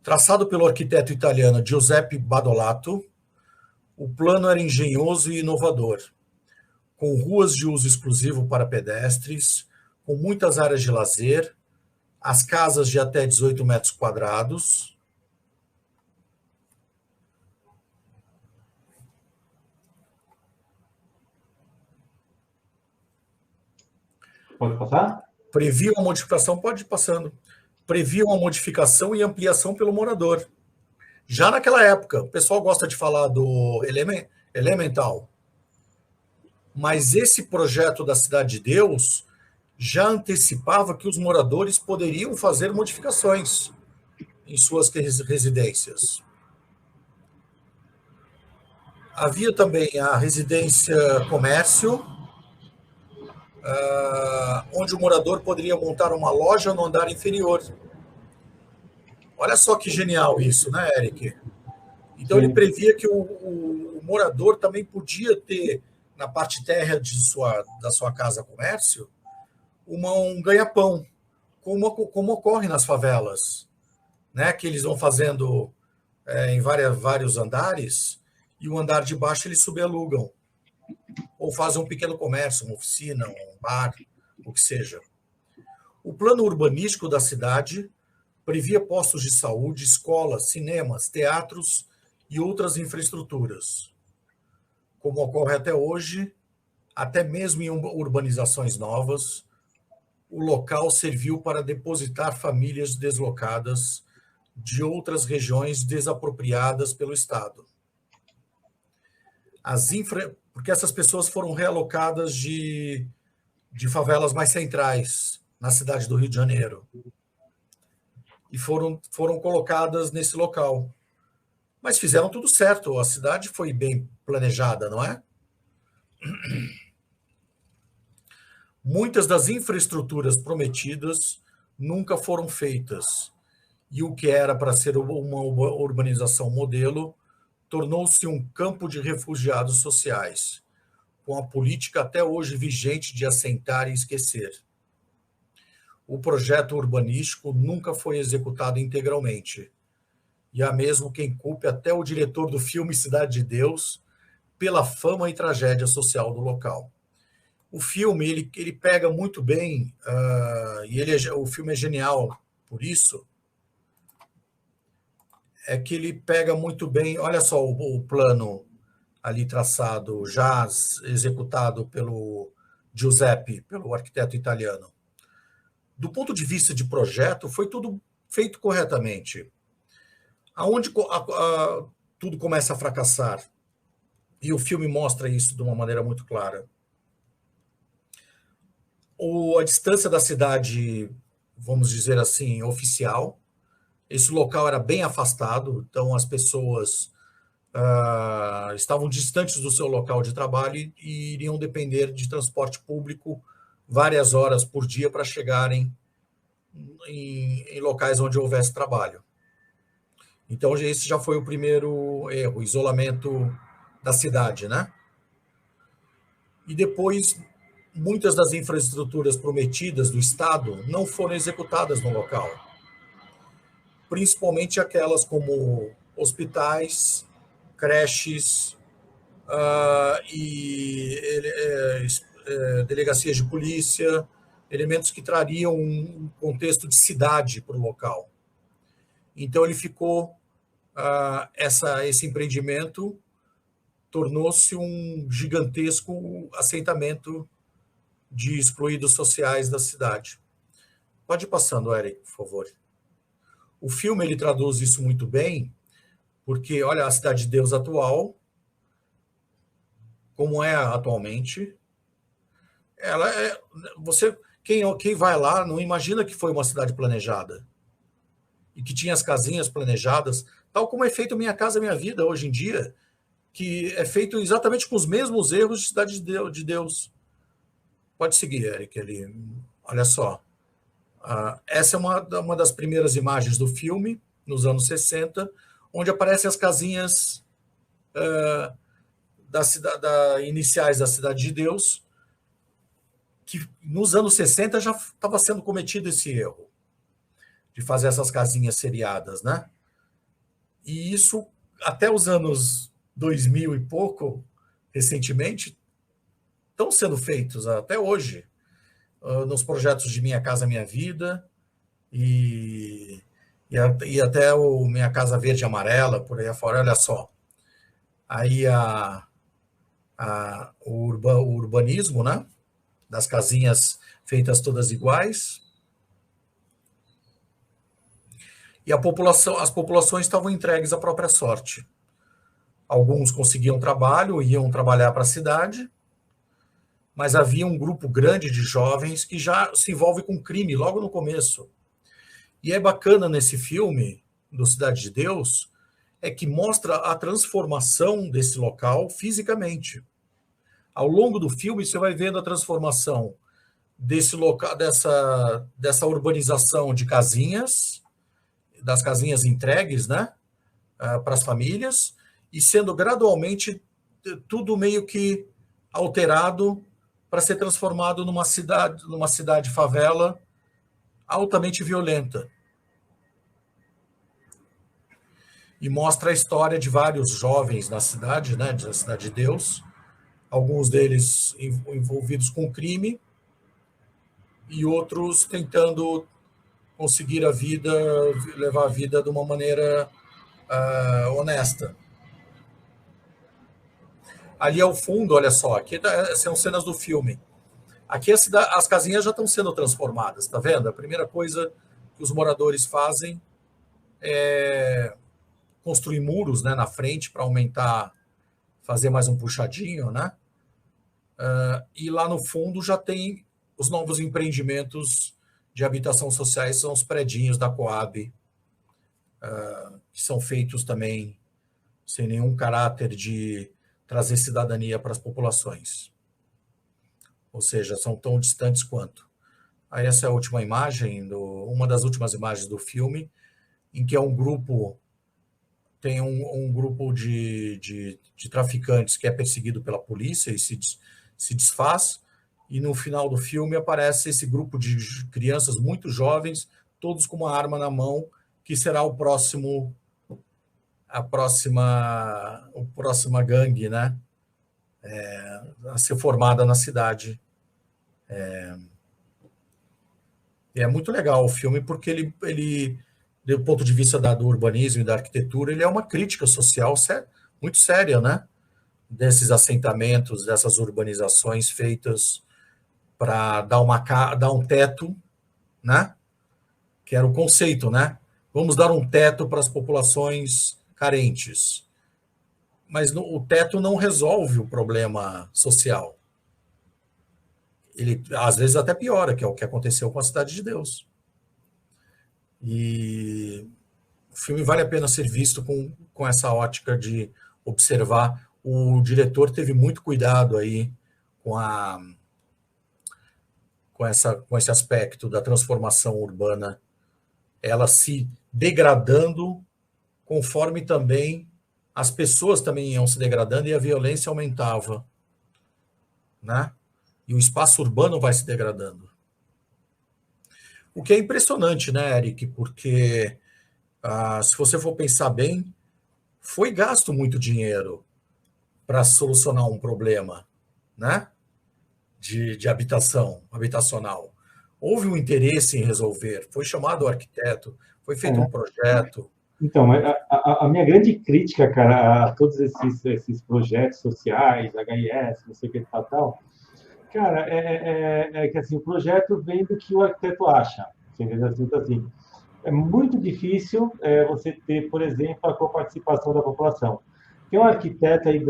Traçado pelo arquiteto italiano Giuseppe Badolato, o plano era engenhoso e inovador, com ruas de uso exclusivo para pedestres, com muitas áreas de lazer, as casas de até 18 metros quadrados.
Pode passar?
Previam a modificação, pode ir passando, previam a modificação e ampliação pelo morador. Já naquela época, o pessoal gosta de falar do Elemental, mas esse projeto da Cidade de Deus já antecipava que os moradores poderiam fazer modificações em suas residências. Havia também a residência comércio, onde o morador poderia montar uma loja no andar inferior. Olha só que genial isso, né, Eric? Então ele
Sim.
previa que o morador também podia ter, na parte térrea da sua casa comércio, um ganha-pão, como ocorre nas favelas, né? Que eles vão fazendo em vários andares, e o andar de baixo eles subalugam, ou fazem um pequeno comércio, uma oficina, um bar, o que seja. O plano urbanístico da cidade previa postos de saúde, escolas, cinemas, teatros e outras infraestruturas. Como ocorre até hoje, até mesmo em urbanizações novas, o local serviu para depositar famílias deslocadas de outras regiões desapropriadas pelo Estado. Porque essas pessoas foram realocadas de favelas mais centrais na cidade do Rio de Janeiro e foram colocadas nesse local. Mas fizeram tudo certo, a cidade foi bem planejada, não é? Muitas das infraestruturas prometidas nunca foram feitas, e o que era para ser uma urbanização modelo tornou-se um campo de refugiados sociais, com a política até hoje vigente de assentar e esquecer. O projeto urbanístico nunca foi executado integralmente, e há mesmo quem culpe até o diretor do filme Cidade de Deus pela fama e tragédia social do local. O filme ele pega muito bem, o filme é genial por isso, é que ele pega muito bem, olha só o plano ali traçado, já executado pelo Giuseppe, pelo arquiteto italiano. Do ponto de vista de projeto, foi tudo feito corretamente. Aonde tudo começa a fracassar, e o filme mostra isso de uma maneira muito clara. A distância da cidade, vamos dizer assim, oficial. Esse local era bem afastado, então as pessoas estavam distantes do seu local de trabalho e iriam depender de transporte público várias horas por dia para chegarem em locais onde houvesse trabalho. Então, esse já foi o primeiro erro, isolamento da cidade, né? E depois, muitas das infraestruturas prometidas do Estado não foram executadas no local, principalmente aquelas como hospitais, creches e delegacias de polícia, elementos que trariam um contexto de cidade para o local. Então ele ficou, esse empreendimento tornou-se um gigantesco assentamento de excluídos sociais da cidade. Pode ir passando, Eric, por favor. O filme ele traduz isso muito bem, porque olha a Cidade de Deus atual, como é atualmente. Ela é, quem vai lá não imagina que foi uma cidade planejada e que tinha as casinhas planejadas, tal como é feito Minha Casa Minha Vida hoje em dia, que é feito exatamente com os mesmos erros de Cidade de Deus. Pode seguir, Eric. Olha só. Essa é uma das primeiras imagens do filme, nos anos 60, onde aparecem as casinhas iniciais da Cidade de Deus, que nos anos 60 já estava sendo cometido esse erro de fazer essas casinhas seriadas, né? E isso, até os anos 2000 e pouco, recentemente, estão sendo feitos até hoje, nos projetos de Minha Casa Minha Vida e até o Minha Casa Verde e Amarela, por aí afora. Olha só. Aí o urbanismo, né? Das casinhas feitas todas iguais. E as populações estavam entregues à própria sorte. Alguns conseguiam trabalho, iam trabalhar para a cidade, mas havia um grupo grande de jovens que já se envolve com crime logo no começo. E é bacana nesse filme, do Cidade de Deus, é que mostra a transformação desse local fisicamente. Ao longo do filme, você vai vendo a transformação desse local, dessa urbanização de casinhas, das casinhas entregues, né, para as famílias, e sendo gradualmente tudo meio que alterado para ser transformado numa cidade favela altamente violenta. E mostra a história de vários jovens na cidade, né, da Cidade de Deus, alguns deles envolvidos com crime e outros tentando conseguir levar a vida de uma maneira honesta. Ali ao fundo, olha só, aqui são cenas do filme. Aqui as casinhas já estão sendo transformadas, tá vendo? A primeira coisa que os moradores fazem é construir muros, né, na frente para aumentar, fazer mais um puxadinho, né? E lá no fundo já tem os novos empreendimentos de habitação sociais, são os predinhos da Coab, que são feitos também sem nenhum caráter de trazer cidadania para as populações. Ou seja, são tão distantes quanto. Aí essa é a última imagem, uma das últimas imagens do filme, em que tem um grupo de traficantes que é perseguido pela polícia e se desfaz, e no final do filme aparece esse grupo de crianças muito jovens, todos com uma arma na mão, que será a próxima gangue, né? A ser formada na cidade. É muito legal o filme, porque ele do ponto de vista do urbanismo e da arquitetura, ele é uma crítica social muito séria, né? Desses assentamentos, dessas urbanizações feitas para dar um teto, né? Que era o conceito, né? Vamos dar um teto para as populações carentes. Mas o teto não resolve o problema social. Ele, às vezes, até piora, que é o que aconteceu com a Cidade de Deus. E o filme vale a pena ser visto com essa ótica de observar. O diretor teve muito cuidado aí com esse aspecto da transformação urbana, ela se degradando conforme também as pessoas também iam se degradando e a violência aumentava, né? E o espaço urbano vai se degradando. O que é impressionante, né, Eric? Porque, se você for pensar bem, foi gasto muito dinheiro para solucionar um problema, né? De habitação, habitacional. Houve um interesse em resolver, foi chamado o arquiteto, foi feito um
É.
projeto.
Então, a minha grande crítica, cara, a todos esses projetos sociais, HIS, não sei o que tal, tal, cara, é que assim, o projeto vem do que o arquiteto acha. Entendeu? Assim, então, assim, é muito difícil você ter, por exemplo, a coparticipação da população. Tem um arquiteto aí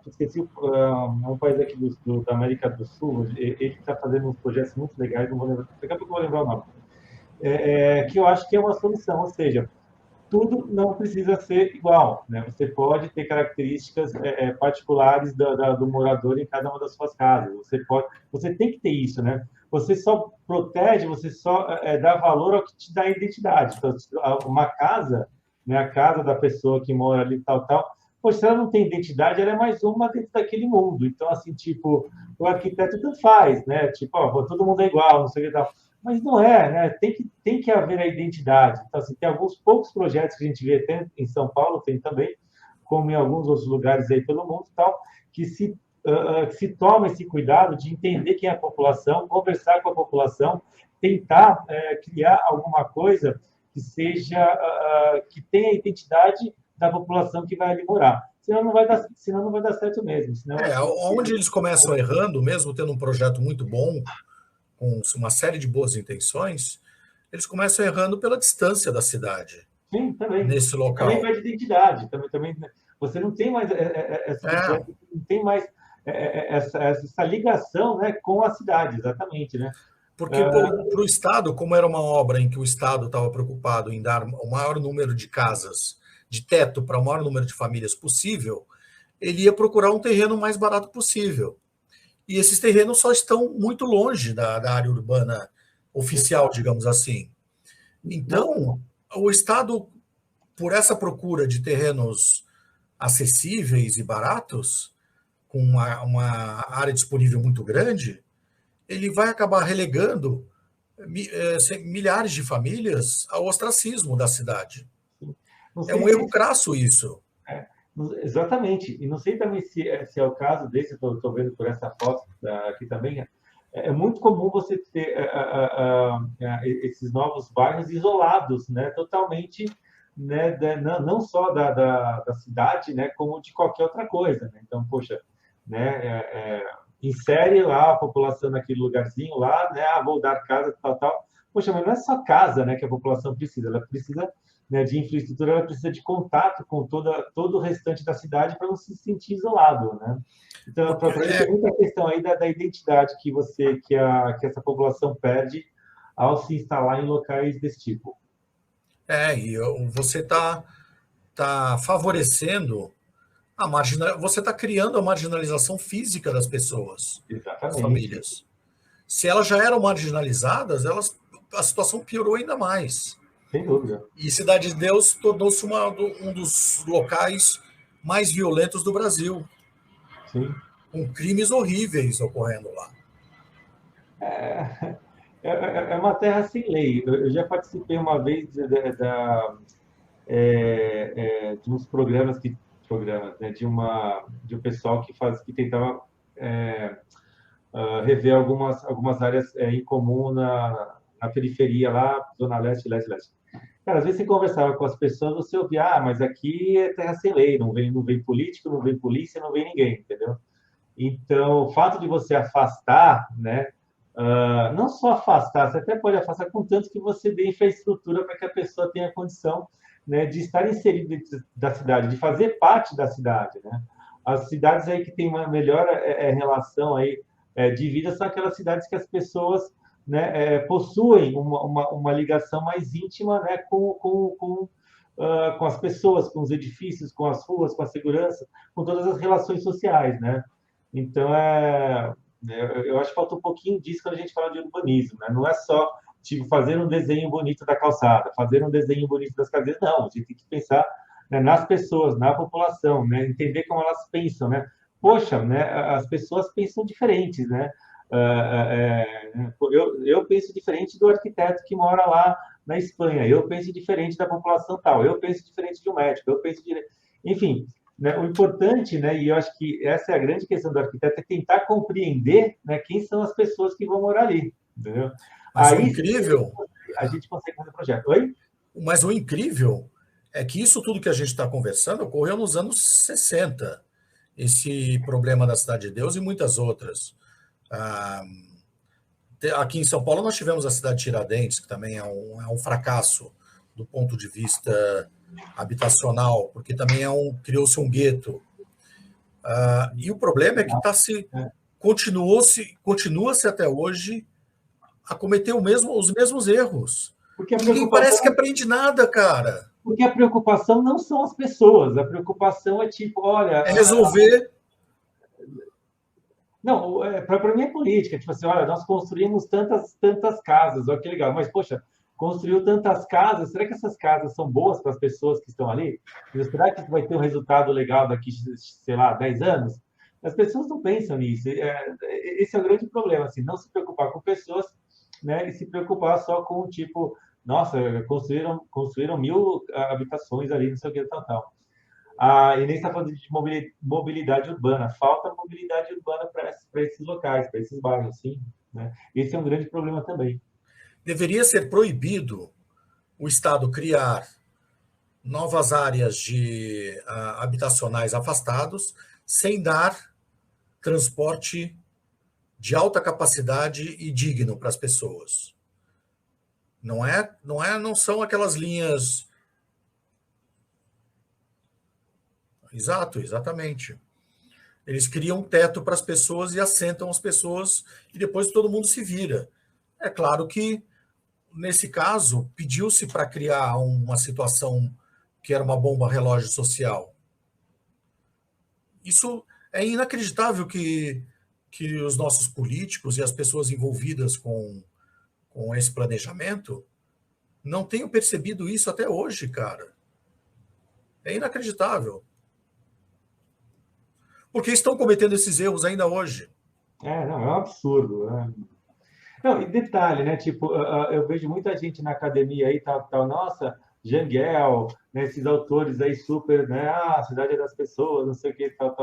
esqueci, um país aqui da América do Sul, ele está fazendo uns projetos muito legais, não vou lembrar, daqui a pouco eu vou lembrar o nome, que eu acho que é uma solução, ou seja, tudo não precisa ser igual, né? Você pode ter características particulares do morador em cada uma das suas casas. Você tem que ter isso, né? Você só protege, você só dá valor ao que te dá identidade. Então, uma casa, né? A casa da pessoa que mora ali, tal, tal. Poxa, se ela não tem identidade, ela é mais uma dentro daquele mundo. Então, assim, tipo, o arquiteto tanto faz, né? Tipo, ó, todo mundo é igual, não sei o que tal. Mas não é, né? Tem que haver a identidade. Então, assim, tem alguns poucos projetos que a gente vê até em São Paulo, tem também, como em alguns outros lugares aí pelo mundo, tal, que se toma esse cuidado de entender quem é a população, conversar com a população, tentar criar alguma coisa que seja que tenha a identidade da população que vai ali morar. Senão não vai dar certo mesmo. Senão acho que vai
Onde
ser.
eles começam errando, mesmo tendo um projeto muito bom, com uma série de boas intenções, eles começam errando pela distância da cidade,
Sim, também.
nesse
E também
local.
perde identidade. Também, né? Você não tem mais essa
É,
identidade, não tem mais essa ligação, né, com a cidade, exatamente, né?
porque para o Estado, como era uma obra em que o Estado estava preocupado em dar o maior número de casas, de teto para o maior número de famílias possível, ele ia procurar um terreno mais barato possível. E esses terrenos só estão muito longe da área urbana oficial,
Exato.
digamos assim.
Não,
Então, o Estado, por essa procura de terrenos acessíveis e baratos, com uma área disponível muito grande, ele vai acabar relegando milhares de famílias ao ostracismo da cidade.
não
É
sei
um
se
erro crasso isso.
é, exatamente. E não sei também se é o caso desse, estou vendo por essa foto aqui também. É muito comum você ter esses novos bairros isolados, né, totalmente, né, não só da cidade, né, como de qualquer outra coisa. Né? Então, poxa, né, insere lá a população naquele lugarzinho lá, né, vou dar casa, tal, tal. Poxa, mas não é só casa, né, que a população precisa, ela precisa, né, de infraestrutura, ela precisa de contato com todo o restante da cidade para não se sentir isolado, né? Então,
Porque
para mim, tem muita questão aí da identidade que essa população perde ao se instalar em locais desse tipo.
e você tá favorecendo você está criando a marginalização física das pessoas, das
Exatamente,
famílias. Se elas já eram marginalizadas, a situação piorou ainda mais.
sem dúvida.
E Cidade de Deus tornou-se um dos locais mais violentos do Brasil,
Sim.
com crimes horríveis ocorrendo lá.
É uma terra sem lei. Eu já participei uma vez de uns programas, né, de um pessoal que tentava rever algumas áreas em comum na periferia lá, Zona Leste, Leste, Leste. Cara, às vezes você conversava com as pessoas, você ouvia, mas aqui é terra sem lei, não vem político, não vem polícia, não vem ninguém, entendeu? Então, o fato de você afastar, né, não só afastar, você até pode afastar, contanto que você dê infraestrutura para que a pessoa tenha condição, né, de estar inserida dentro da cidade, de fazer parte da cidade, né? As cidades aí que têm uma melhor relação aí, de vida são aquelas cidades que as pessoas, né, possuem uma ligação mais íntima, né, com as pessoas, com os edifícios, com as ruas, com a segurança, com todas as relações sociais, né? Então, eu acho que falta um pouquinho disso quando a gente fala de urbanismo, né? Não é só tipo fazer um desenho bonito da calçada, fazer um desenho bonito das cadeiras, não. A gente tem que pensar né, nas pessoas, na população, né, entender como elas pensam, né? Poxa, né, as pessoas pensam diferentes, né? Eu penso diferente do arquiteto que mora lá na Espanha, eu penso diferente da população tal, eu penso diferente de um médico, eu penso de... Enfim, né, o importante, né, e eu acho que essa é a grande questão do arquiteto, é tentar compreender, né, quem são as pessoas que vão morar ali, entendeu?
Mas o
Aí
incrível,
a gente consegue fazer o projeto. Oi?
mas o incrível é que isso tudo que a gente está conversando ocorreu nos anos 60. Esse problema da Cidade de Deus e muitas outras. Ah, aqui em São Paulo nós tivemos a cidade de Tiradentes, que também é um fracasso do ponto de vista habitacional, porque também criou-se um gueto. E o problema é que continua-se até hoje a cometer os mesmos erros.
Porque a
Ninguém
preocupação
parece que aprende nada, cara.
Porque a preocupação não são as pessoas, a preocupação é tipo, olha,
É resolver.
não, para mim é política, tipo assim, olha, nós construímos tantas casas, olha que legal, mas poxa, construiu tantas casas, será que essas casas são boas para as pessoas que estão ali? Será que vai ter um resultado legal daqui, sei lá, 10 anos? As pessoas não pensam nisso. Esse é o grande problema, assim, não se preocupar com pessoas, né, e se preocupar só com o tipo, nossa, construíram 1.000 habitações ali, não sei o que, tal. A Inês está falando de mobilidade urbana. Falta mobilidade urbana para esses locais, para esses bairros, sim. Né? Esse é um grande problema também.
Deveria ser proibido o Estado criar novas áreas habitacionais afastados sem dar transporte de alta capacidade e digno para as pessoas. Não são aquelas linhas. Exato, exatamente. Eles criam um teto para as pessoas e assentam as pessoas e depois todo mundo se vira. É claro que, nesse caso, pediu-se para criar uma situação que era uma bomba relógio social. Isso é inacreditável que os nossos políticos e as pessoas envolvidas com esse planejamento não tenham percebido isso até hoje, cara. É inacreditável. Porque estão cometendo esses erros ainda hoje.
Não, é um absurdo. Né? Não, e detalhe, né? Tipo, eu vejo muita gente na academia aí, tal, nossa, Jangel, né, esses autores aí super, né? A cidade é das pessoas, não sei o que, tal.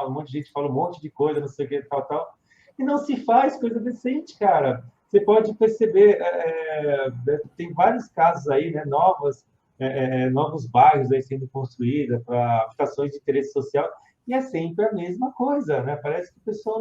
Um monte de gente fala um monte de coisa, não sei o que, tal. E não se faz coisa decente, cara. Você pode perceber, tem vários casos aí, né? Novos bairros aí sendo construídos para habitações de interesse social, e é sempre a mesma coisa, né? Parece que a pessoa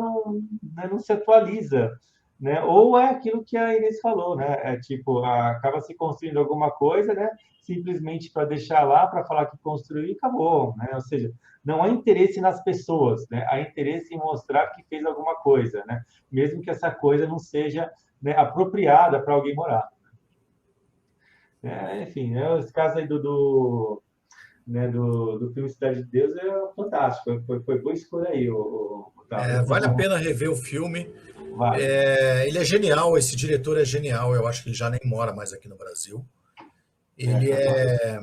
não se atualiza, né? Ou é aquilo que a Inês falou, né? É tipo, acaba se construindo alguma coisa, né? Simplesmente para deixar lá, para falar que construiu e acabou, né? Ou seja, não há interesse nas pessoas, né? Há interesse em mostrar que fez alguma coisa, né? Mesmo que essa coisa não seja, né, apropriada para alguém morar. Enfim, né? Esse caso aí né, do filme Cidade de Deus é fantástico. Foi boa escolha aí, Otávio.
Vale a pena rever o filme.
Vale.
Ele é genial, esse diretor é genial. Eu acho que ele já nem mora mais aqui no Brasil. Ele é.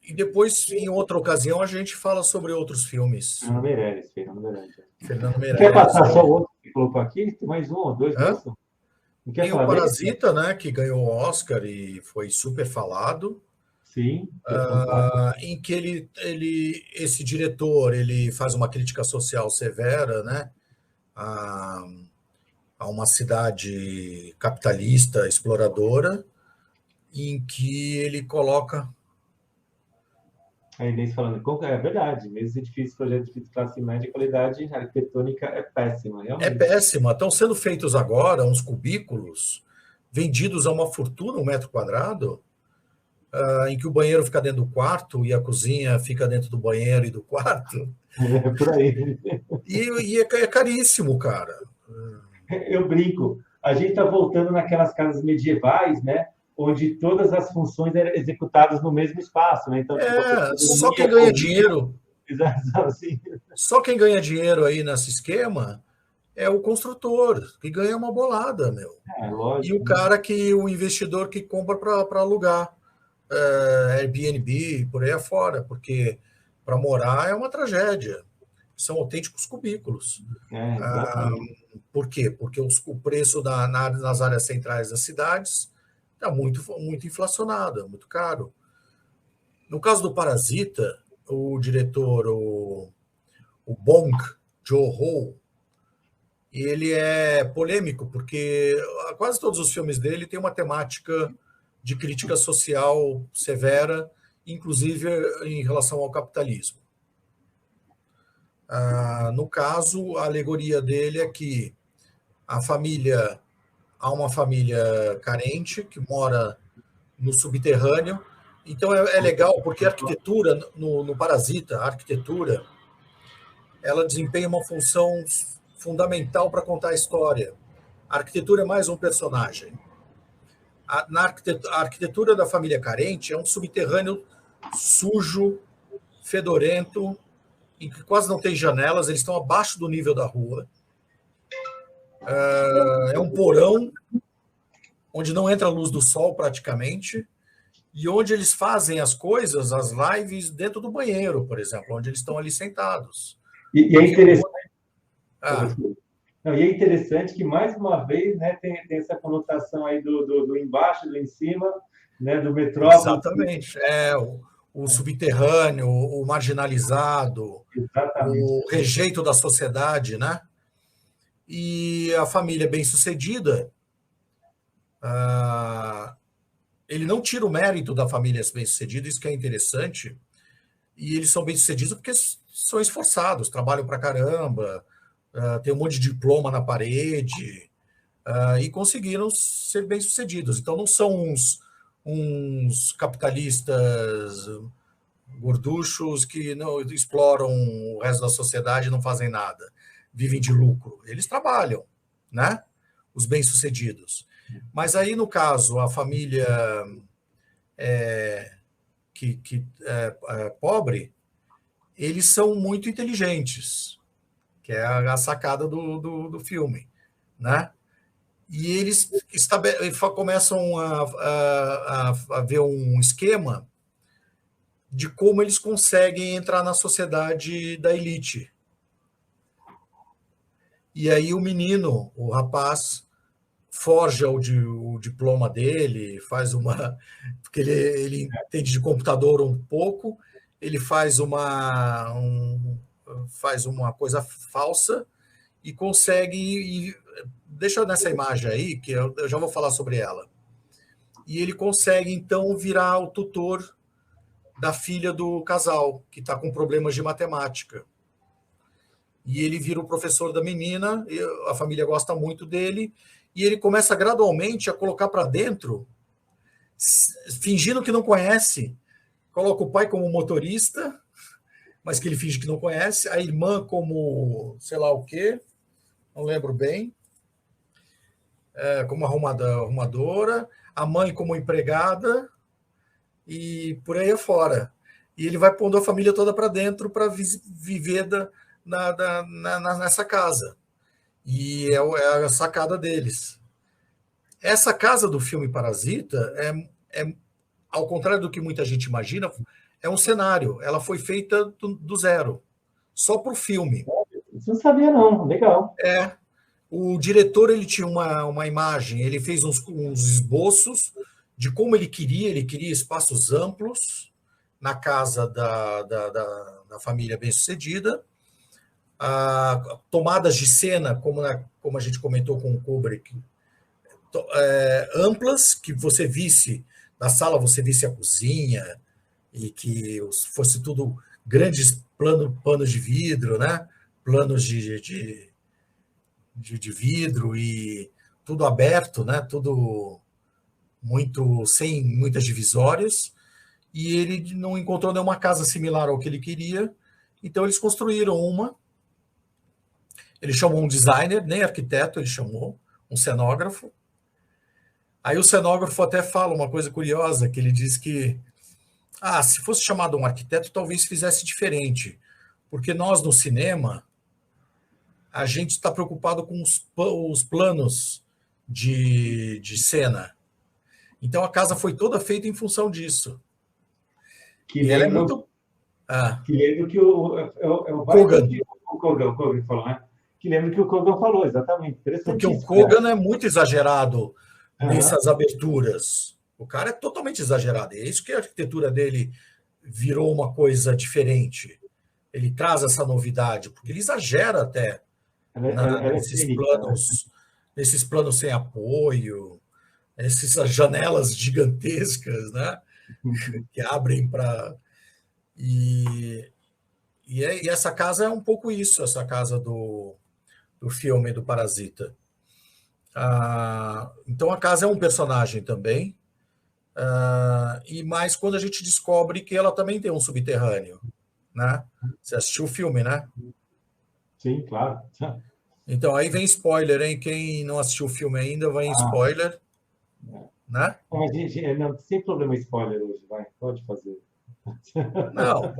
E depois, em outra ocasião, a gente fala sobre outros filmes.
Fernando Meirelles.
Fernando Meirelles.
Quer passar só o outro que colocou aqui? Tem mais um ou dois mesmo? Não quer
Tem o
falar dele?
Parasita, né, que ganhou o Oscar e foi super falado.
Sim.
Em que esse diretor, ele faz uma crítica social severa, né, a uma cidade capitalista, exploradora, em que ele coloca...
A Inês falando, é verdade, mesmo edifícios, projetos de edifícios classe média, a qualidade arquitetônica é péssima, realmente.
É péssima. Estão sendo feitos agora uns cubículos vendidos a uma fortuna, um metro quadrado, em que o banheiro fica dentro do quarto e a cozinha fica dentro do banheiro e do quarto.
É por aí.
E é caríssimo, cara.
Eu brinco. A gente está voltando naquelas casas medievais, né? Onde todas as funções eram executadas no mesmo espaço, né? Então,
só quem ganha dinheiro.
Assim.
Só quem ganha dinheiro aí nesse esquema é o construtor, que ganha uma bolada, meu.
Lógico,
e o cara o investidor que compra para alugar. Airbnb, por aí afora, porque para morar é uma tragédia. São autênticos cubículos.
Exatamente.
Por quê? Porque o preço nas áreas centrais das cidades está muito inflacionado, é muito caro. No caso do Parasita, o diretor, o Bong Joon-ho, ele é polêmico, porque quase todos os filmes dele têm uma temática de crítica social severa, inclusive em relação ao capitalismo. No caso, a alegoria dele é que há uma família carente que mora no subterrâneo. Então é legal, porque a arquitetura, no Parasita, a arquitetura, ela desempenha uma função fundamental para contar a história. A arquitetura é mais um personagem. A arquitetura da família carente é um subterrâneo sujo, fedorento, em que quase não tem janelas, eles estão abaixo do nível da rua. É um porão onde não entra a luz do sol praticamente, e onde eles fazem as coisas, as lives, dentro do banheiro, por exemplo, onde eles estão ali sentados.
E é interessante.
Ah,
Não, e é interessante que, mais uma vez, né, tem essa conotação aí do embaixo, do em cima, né, do metrópole.
exatamente. O subterrâneo, o marginalizado,
Exatamente.
o rejeito da sociedade, né? E a família bem-sucedida, ele não tira o mérito da família bem-sucedida, isso que é interessante. E eles são bem-sucedidos porque são esforçados, trabalham pra caramba, tem um monte de diploma na parede, e conseguiram ser bem-sucedidos. Então não são uns capitalistas gorduchos que não exploram o resto da sociedade e não fazem nada, vivem de lucro. Eles trabalham, né? Os bem-sucedidos. Mas aí, no caso, a família que é pobre, eles são muito inteligentes, que é a sacada do filme, né? E eles começam a ver um esquema de como eles conseguem entrar na sociedade da elite. E aí o menino, o rapaz, forja o diploma dele, faz uma... Porque ele entende de computador um pouco, ele faz faz uma coisa falsa e consegue... Deixa nessa imagem aí, que eu já vou falar sobre ela. E ele consegue, então, virar o tutor da filha do casal, que está com problemas de matemática. E ele vira o professor da menina, a família gosta muito dele, e ele começa gradualmente a colocar para dentro, fingindo que não conhece. Coloca o pai como motorista, mas que ele finge que não conhece, a irmã como sei lá o quê, não lembro bem, como arrumadora, a mãe como empregada, e por aí afora. E ele vai pondo a família toda para dentro para viver nessa casa. E é a sacada deles. Essa casa do filme Parasita ao contrário do que muita gente imagina, é um cenário. Ela foi feita do zero, só para o filme.
Isso não sabia, não. Legal.
O diretor ele tinha uma imagem, ele fez uns esboços de como ele queria espaços amplos na casa da família bem-sucedida, tomadas de cena, como a gente comentou com o Kubrick, amplas, que você visse, na sala você visse a cozinha, e que fosse tudo grandes panos de vidro, né? Planos de vidro e tudo aberto, né? Tudo sem muitas divisórias, e ele não encontrou nenhuma casa similar ao que ele queria, então eles construíram uma. Ele chamou um designer, nem arquiteto, ele chamou um cenógrafo. Aí o cenógrafo até fala uma coisa curiosa, que ele diz que se fosse chamado um arquiteto, talvez fizesse diferente, porque nós no cinema a gente está preocupado com os planos de cena. Então a casa foi toda feita em função disso.
Que
E ela é
lembra,
muito.
que lembra que o
Kogan.
O Kogan falou, né? Que lembra que o Kogan falou, exatamente.
Porque o
Interessantíssimo, aliás.
Kogan é muito exagerado
Aham.
nessas aberturas. O cara é totalmente exagerado. É isso que a arquitetura dele virou uma coisa diferente. Ele traz essa novidade, porque ele exagera até
Ela é
nesses
cênica, né?
nesses planos sem apoio, essas janelas gigantescas, né? Que abrem para. E, e essa casa é um pouco isso, essa casa do filme do Parasita. Então a casa é um personagem também, e mais quando a gente descobre que ela também tem um subterrâneo, né? Você assistiu o filme, né?
Sim, claro.
Então aí vem spoiler, hein? Quem não assistiu o filme ainda vai em
Ah,
spoiler, né?
mas, gente, não, sem problema spoiler hoje, vai, pode fazer.
Não,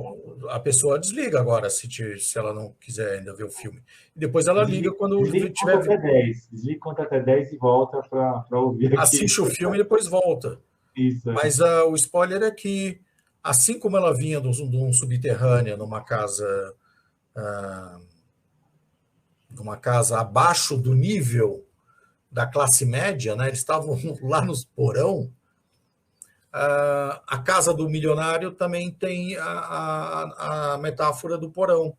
a pessoa desliga agora se ela não quiser ainda ver o filme. E depois ela liga quando
Desliga e conta
tiver
até 10. Desliga e conta até 10 e volta para ouvir aqui.
assiste o filme e depois volta.
Isso, é.
Mas o spoiler é que, assim como ela vinha de um subterrâneo, numa casa abaixo do nível da classe média, né? Eles estavam lá no porão. A casa do milionário também tem a metáfora do porão,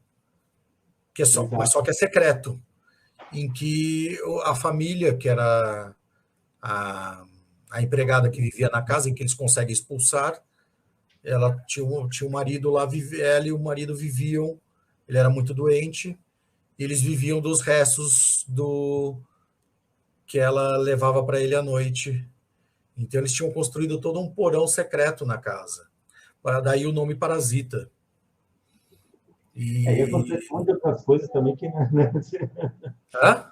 mas
Exato.
só que é secreto, em que a família, que era a, a empregada que vivia na casa, em que eles conseguem expulsar, ela tinha um marido lá, ela e o marido viviam, ele era muito doente, e eles viviam dos restos do que ela levava para ele à noite. Então eles tinham construído todo um porão secreto na casa. Daí o nome Parasita.
E acontece
E.
muitas outras coisas também que não, né?
Hã?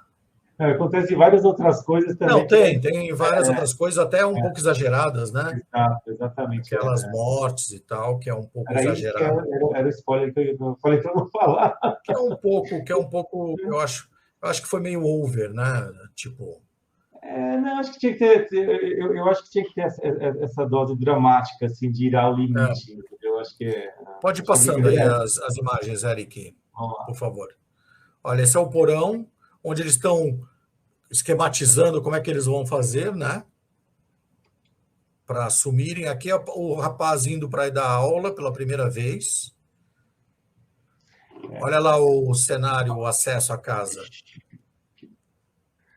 Acontece várias outras coisas também
Não,
que não.
tem várias outras coisas, até um pouco exageradas, né?
Exato, exatamente.
Aquelas mortes e tal, que é um pouco
Era isso que
exagerado.
era o spoiler que eu falei para não falar.
Eu acho que foi meio over, né? Tipo,
Não, acho que tinha que ter, eu acho que tinha que ter essa dose dramática, assim, de ir ao
é.
limite, entendeu?
Pode ir
Acho que a
passando aí
brincadeira é
as imagens, Eric,
vamos lá.
por favor. Olha, esse é o porão, onde eles estão esquematizando como é que eles vão fazer, né? Para assumirem. Aqui é o rapaz indo para ir dar aula pela primeira vez. Olha lá o cenário, o acesso à casa.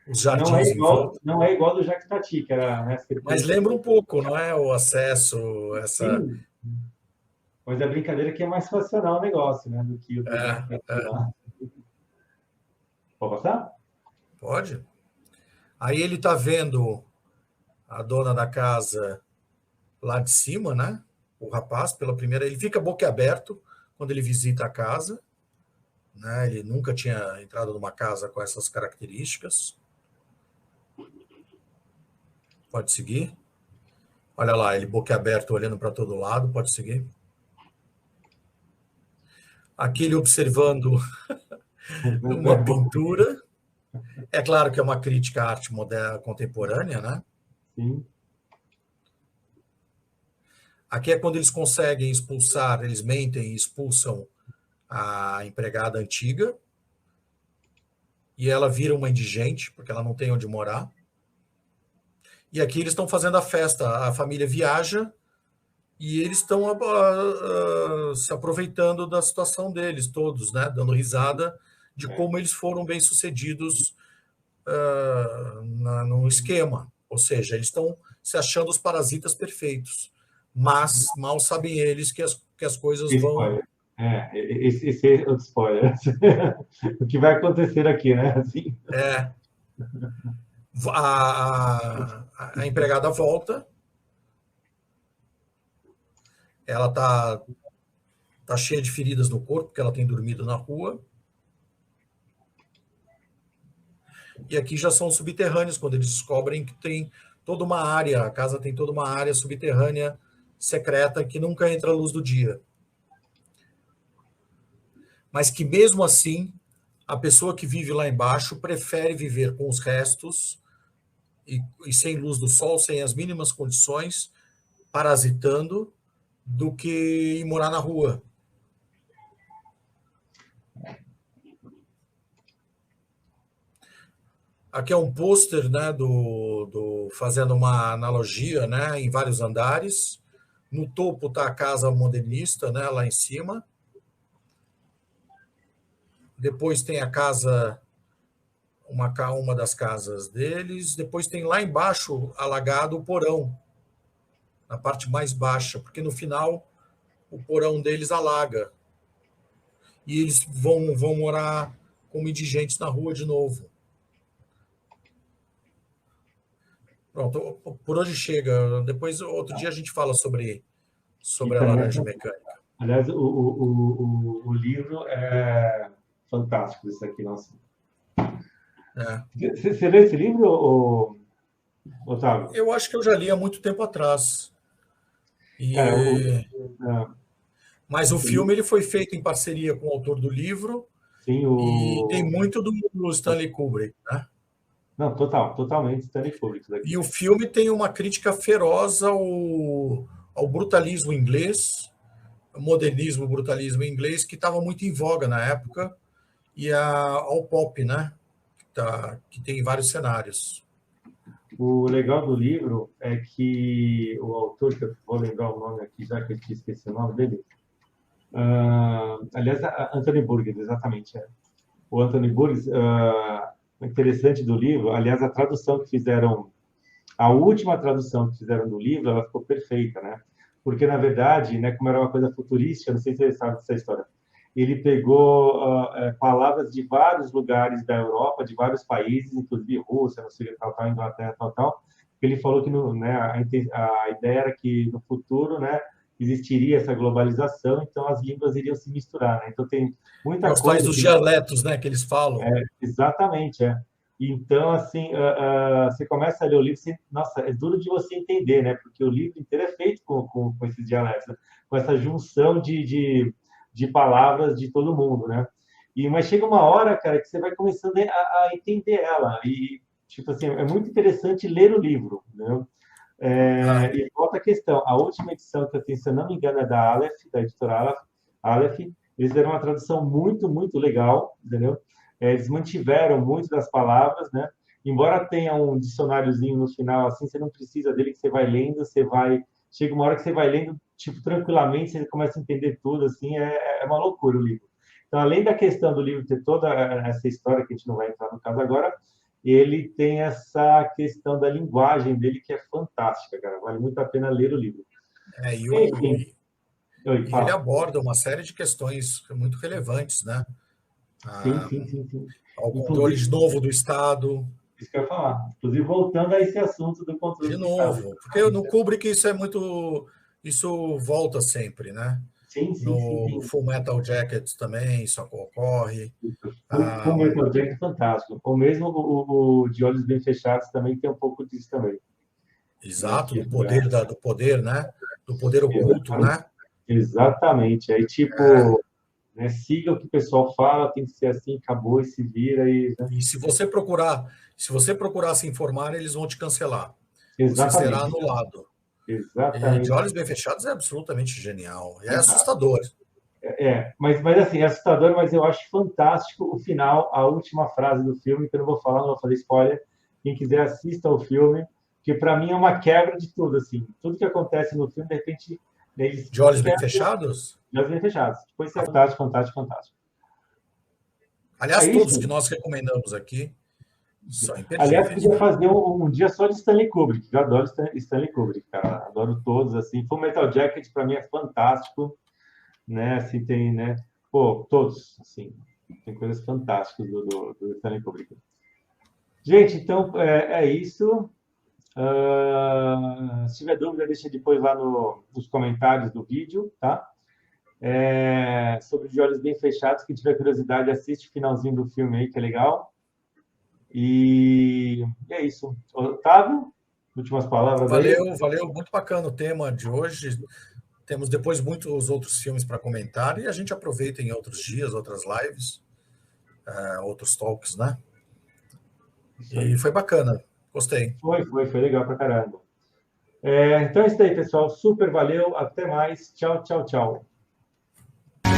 Os jardins em volta.
Não é igual do Jacques Tati, que era, né,
Mas
certeza.
lembra um pouco, não é? O acesso, essa.
Sim, mas a brincadeira aqui é mais racional o negócio, né, do que o do Jacques Tati lá. Pode passar?
Pode. Aí ele está vendo a dona da casa lá de cima, né? O rapaz, pela primeira, ele fica boquiaberto quando ele visita a casa, né? Ele nunca tinha entrado numa casa com essas características. Pode seguir. Olha lá, ele boquiaberto olhando para todo lado, pode seguir. Aqui ele observando uma pintura. É claro que é uma crítica à arte moderna contemporânea, né?
Sim.
Aqui é quando eles conseguem expulsar, eles mentem e expulsam a empregada antiga, e ela vira uma indigente, porque ela não tem onde morar. E aqui eles estão fazendo a festa, a família viaja e eles estão se aproveitando da situação deles todos, né? Dando risada de como eles foram bem-sucedidos no esquema. Ou seja, eles estão se achando os parasitas perfeitos, mas mal sabem eles que as coisas vão...
Spoiler. Esse é o spoiler. O que vai acontecer aqui, né? Assim.
A empregada volta, ela tá cheia de feridas no corpo, porque ela tem dormido na rua. E aqui já são subterrâneos, quando eles descobrem que tem toda uma área, a casa tem toda uma área subterrânea secreta que nunca entra a luz do dia. Mas que mesmo assim, a pessoa que vive lá embaixo prefere viver com os restos e sem luz do sol, sem as mínimas condições, parasitando, do que ir morar na rua. Aqui é um pôster, né, fazendo uma analogia, né, em vários andares. No topo está a casa modernista, né, lá em cima. Depois tem a casa, uma das casas deles. Depois tem lá embaixo, alagado, o porão, na parte mais baixa, porque no final o porão deles alaga. E eles vão morar como indigentes na rua de novo. Pronto, por hoje chega. Depois, outro dia, a gente fala sobre a laranja mecânica.
Aliás, o livro é fantástico, isso aqui, nossa. Você leu esse livro, Otávio?
Eu acho que eu já li há muito tempo atrás. Mas o filme ele foi feito em parceria com o autor do livro.
Sim,
e tem muito do Stanley Kubrick, né?
Não, totalmente Stanley Kubrick.
E o filme tem uma crítica feroz ao brutalismo inglês, ao modernismo, brutalismo inglês, que estava muito em voga na época, e ao pop, né? Que tem vários cenários.
O legal do livro é que o autor, que eu vou lembrar o nome aqui, já que eu tinha esquecido o nome dele, aliás, Anthony Burgess, exatamente. O Anthony Burgess, o interessante do livro, aliás, a tradução que fizeram, a última tradução que fizeram do livro, ela ficou perfeita, né? Porque, na verdade, né, como era uma coisa futurística, não sei se você sabe dessa história, ele pegou palavras de vários lugares da Europa, de vários países, inclusive Rússia, não sei, tal, Inglaterra, tal. Ele falou que a ideia era que no futuro, né, existiria essa globalização, então as línguas iriam se misturar, né? Então tem muita coisa...
Os tais dos dialetos, né, que eles falam.
Exatamente, Então, assim, você começa a ler o livro, nossa, é duro de você entender, né? Porque o livro inteiro é feito com esses dialetos, né? Com essa junção de palavras de todo mundo, né? Mas chega uma hora, cara, que você vai começando a entender ela. E, tipo assim, é muito interessante ler o livro, né? E volta a questão, a última edição que eu tenho, se eu não me engano, é da Aleph, da editora Aleph. Eles deram uma tradução muito, muito legal, entendeu? Eles mantiveram muito das palavras, né? Embora tenha um dicionáriozinho no final, assim, você não precisa dele, que você vai lendo, chega uma hora que você vai lendo, tipo, tranquilamente, você começa a entender tudo, assim, é uma loucura o livro. Então, além da questão do livro ter toda essa história, que a gente não vai entrar no caso agora, ele tem essa questão da linguagem dele, que é fantástica, cara. Vale muito a pena ler o livro.
E ele aborda uma série de questões muito relevantes, né?
Sim.
Ao controle de novo do Estado.
Isso que eu ia falar. Inclusive, voltando a esse assunto do controle do Estado.
De novo, porque no Kubrick isso é muito... Isso volta sempre, né? No Full Metal Jacket também isso ocorre.
O Full Metal Jacket é fantástico. Ou mesmo o De Olhos Bem Fechados também tem um pouco disso também.
Exato, do poder, né? Do poder oculto, né?
Exatamente. Aí, tipo... Né, siga o que o pessoal fala, tem que ser assim, acabou e se vira. E
se você procurar se informar, eles vão te cancelar.
Exatamente.
Você será anulado.
Exatamente.
De Olhos Bem Fechados é absolutamente genial. É assustador.
Mas assim, é assustador, mas eu acho fantástico o final, a última frase do filme, que eu não vou fazer spoiler. Quem quiser, assista ao filme, que para mim é uma quebra de tudo, assim. Tudo que acontece no filme, de repente...
De Olhos Bem Fechados?
De Olhos Bem Fechados. Depois é fantástico.
Aliás, todos que nós recomendamos aqui são imperdíveis.
Aliás, podia fazer um dia só de Stanley Kubrick, que eu adoro Stanley Kubrick, cara. Adoro todos, assim. Full Metal Jacket, para mim, é fantástico, né? Assim, tem, né? Pô, todos, assim. Tem coisas fantásticas do Stanley Kubrick. Gente, então, é isso. Se tiver dúvida, deixa depois lá nos comentários do vídeo, tá? Sobre De Olhos Bem Fechados, quem tiver curiosidade, assiste o finalzinho do filme aí, que é legal. E é isso. Otávio, últimas palavras aí?
Valeu, muito bacana o tema de hoje. Temos depois muitos outros filmes para comentar e a gente aproveita em outros dias, outras lives, outros talks, né? E foi bacana Gostei.
Foi legal pra caramba. Então é isso aí, pessoal. Super valeu. Até mais. Tchau, tchau, tchau.
Eu